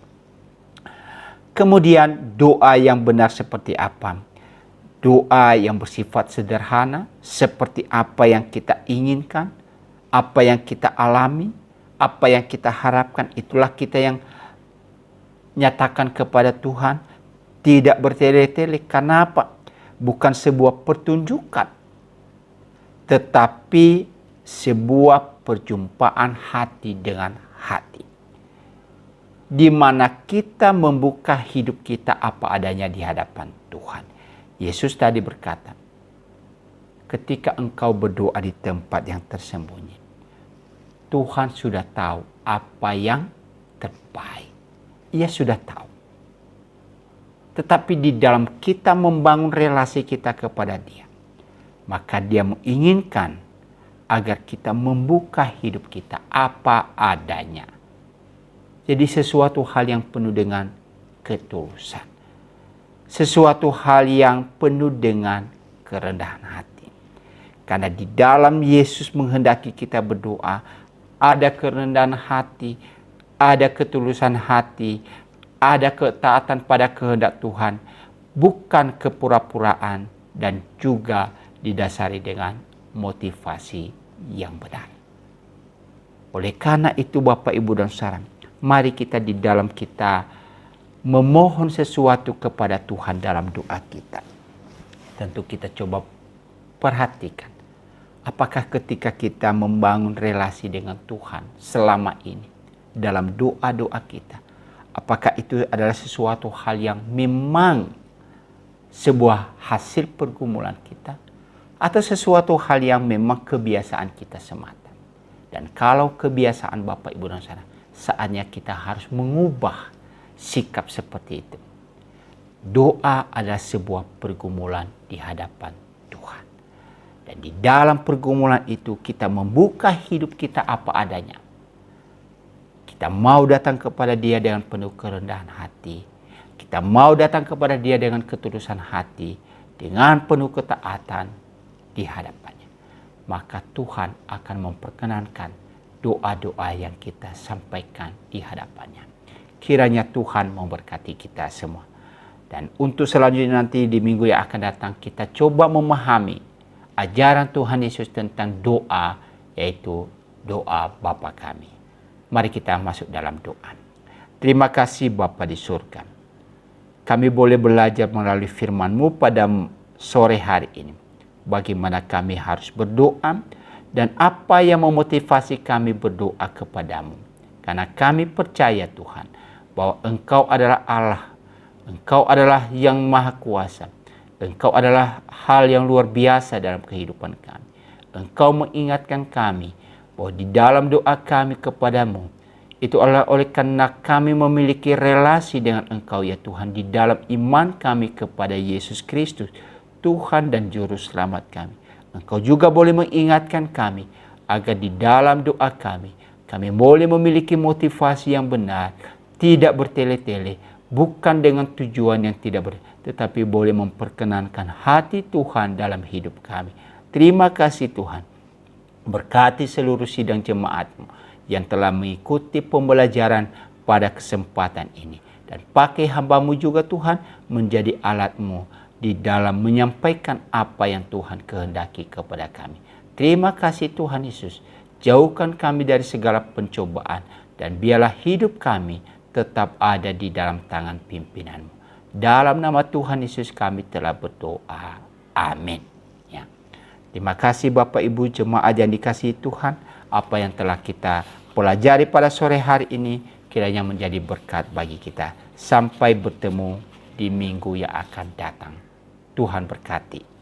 Kemudian doa yang benar seperti apa? Doa yang bersifat sederhana, seperti apa yang kita inginkan, apa yang kita alami, apa yang kita harapkan, itulah kita yang nyatakan kepada Tuhan. Tidak bertele-tele. Karena apa? Bukan sebuah pertunjukan, tetapi sebuah perjumpaan hati dengan hati, di mana kita membuka hidup kita apa adanya di hadapan Tuhan. Yesus tadi berkata, ketika engkau berdoa di tempat yang tersembunyi, Tuhan sudah tahu apa yang terbaik. Ia sudah tahu. Tetapi di dalam kita membangun relasi kita kepada Dia, maka Dia menginginkan agar kita membuka hidup kita apa adanya. Jadi sesuatu hal yang penuh dengan ketulusan. Sesuatu hal yang penuh dengan kerendahan hati. Karena di dalam Yesus menghendaki kita berdoa, ada kerendahan hati, ada ketulusan hati, ada ketaatan pada kehendak Tuhan, bukan kepura-puraan, dan juga didasari dengan motivasi yang benar. Oleh karena itu Bapak, Ibu, dan Saudara, mari kita di dalam kita memohon sesuatu kepada Tuhan dalam doa kita. Tentu kita coba perhatikan, apakah ketika kita membangun relasi dengan Tuhan selama ini, dalam doa-doa kita, apakah itu adalah sesuatu hal yang memang sebuah hasil pergumulan kita, atau sesuatu hal yang memang kebiasaan kita semata. Dan kalau kebiasaan Bapak, Ibu, dan Saudara, saatnya kita harus mengubah sikap seperti itu. Doa adalah sebuah pergumulan di hadapan Tuhan. Dan di dalam pergumulan itu kita membuka hidup kita apa adanya. Kita mau datang kepada Dia dengan penuh kerendahan hati. Kita mau datang kepada Dia dengan ketulusan hati, dengan penuh ketaatan di hadapannya. Maka Tuhan akan memperkenankan doa-doa yang kita sampaikan di hadapannya. Kiranya Tuhan memberkati kita semua. Dan untuk selanjutnya nanti di minggu yang akan datang, kita coba memahami ajaran Tuhan Yesus tentang doa, yaitu doa Bapa kami. Mari kita masuk dalam doa. Terima kasih Bapa di surga. Kami boleh belajar melalui firman-Mu pada sore hari ini. Bagaimana kami harus berdoa dan apa yang memotivasi kami berdoa kepadamu. Karena kami percaya Tuhan bahwa Engkau adalah Allah. Engkau adalah yang maha kuasa. Engkau adalah hal yang luar biasa dalam kehidupan kami. Engkau mengingatkan kami bahwa di dalam doa kami kepadamu, itu adalah oleh karena kami memiliki relasi dengan Engkau ya Tuhan, di dalam iman kami kepada Yesus Kristus, Tuhan dan Juru Selamat kami. Engkau juga boleh mengingatkan kami agar di dalam doa kami boleh memiliki motivasi yang benar, tidak bertele-tele, bukan dengan tujuan yang tidak tetapi boleh memperkenankan hati Tuhan dalam hidup kami. Terima kasih Tuhan. Berkati seluruh sidang jemaat-Mu yang telah mengikuti pembelajaran pada kesempatan ini. Dan pakai hamba-Mu juga Tuhan menjadi alat-Mu di dalam menyampaikan apa yang Tuhan kehendaki kepada kami. Terima kasih Tuhan Yesus. Jauhkan kami dari segala pencobaan. Dan biarlah hidup kami tetap ada di dalam tangan pimpinan-Mu. Dalam nama Tuhan Yesus kami telah berdoa. Amin. Ya. Terima kasih Bapak Ibu jemaat yang dikasihi Tuhan. Apa yang telah kita pelajari pada sore hari ini kiranya menjadi berkat bagi kita. Sampai bertemu di minggu yang akan datang. Tuhan berkati.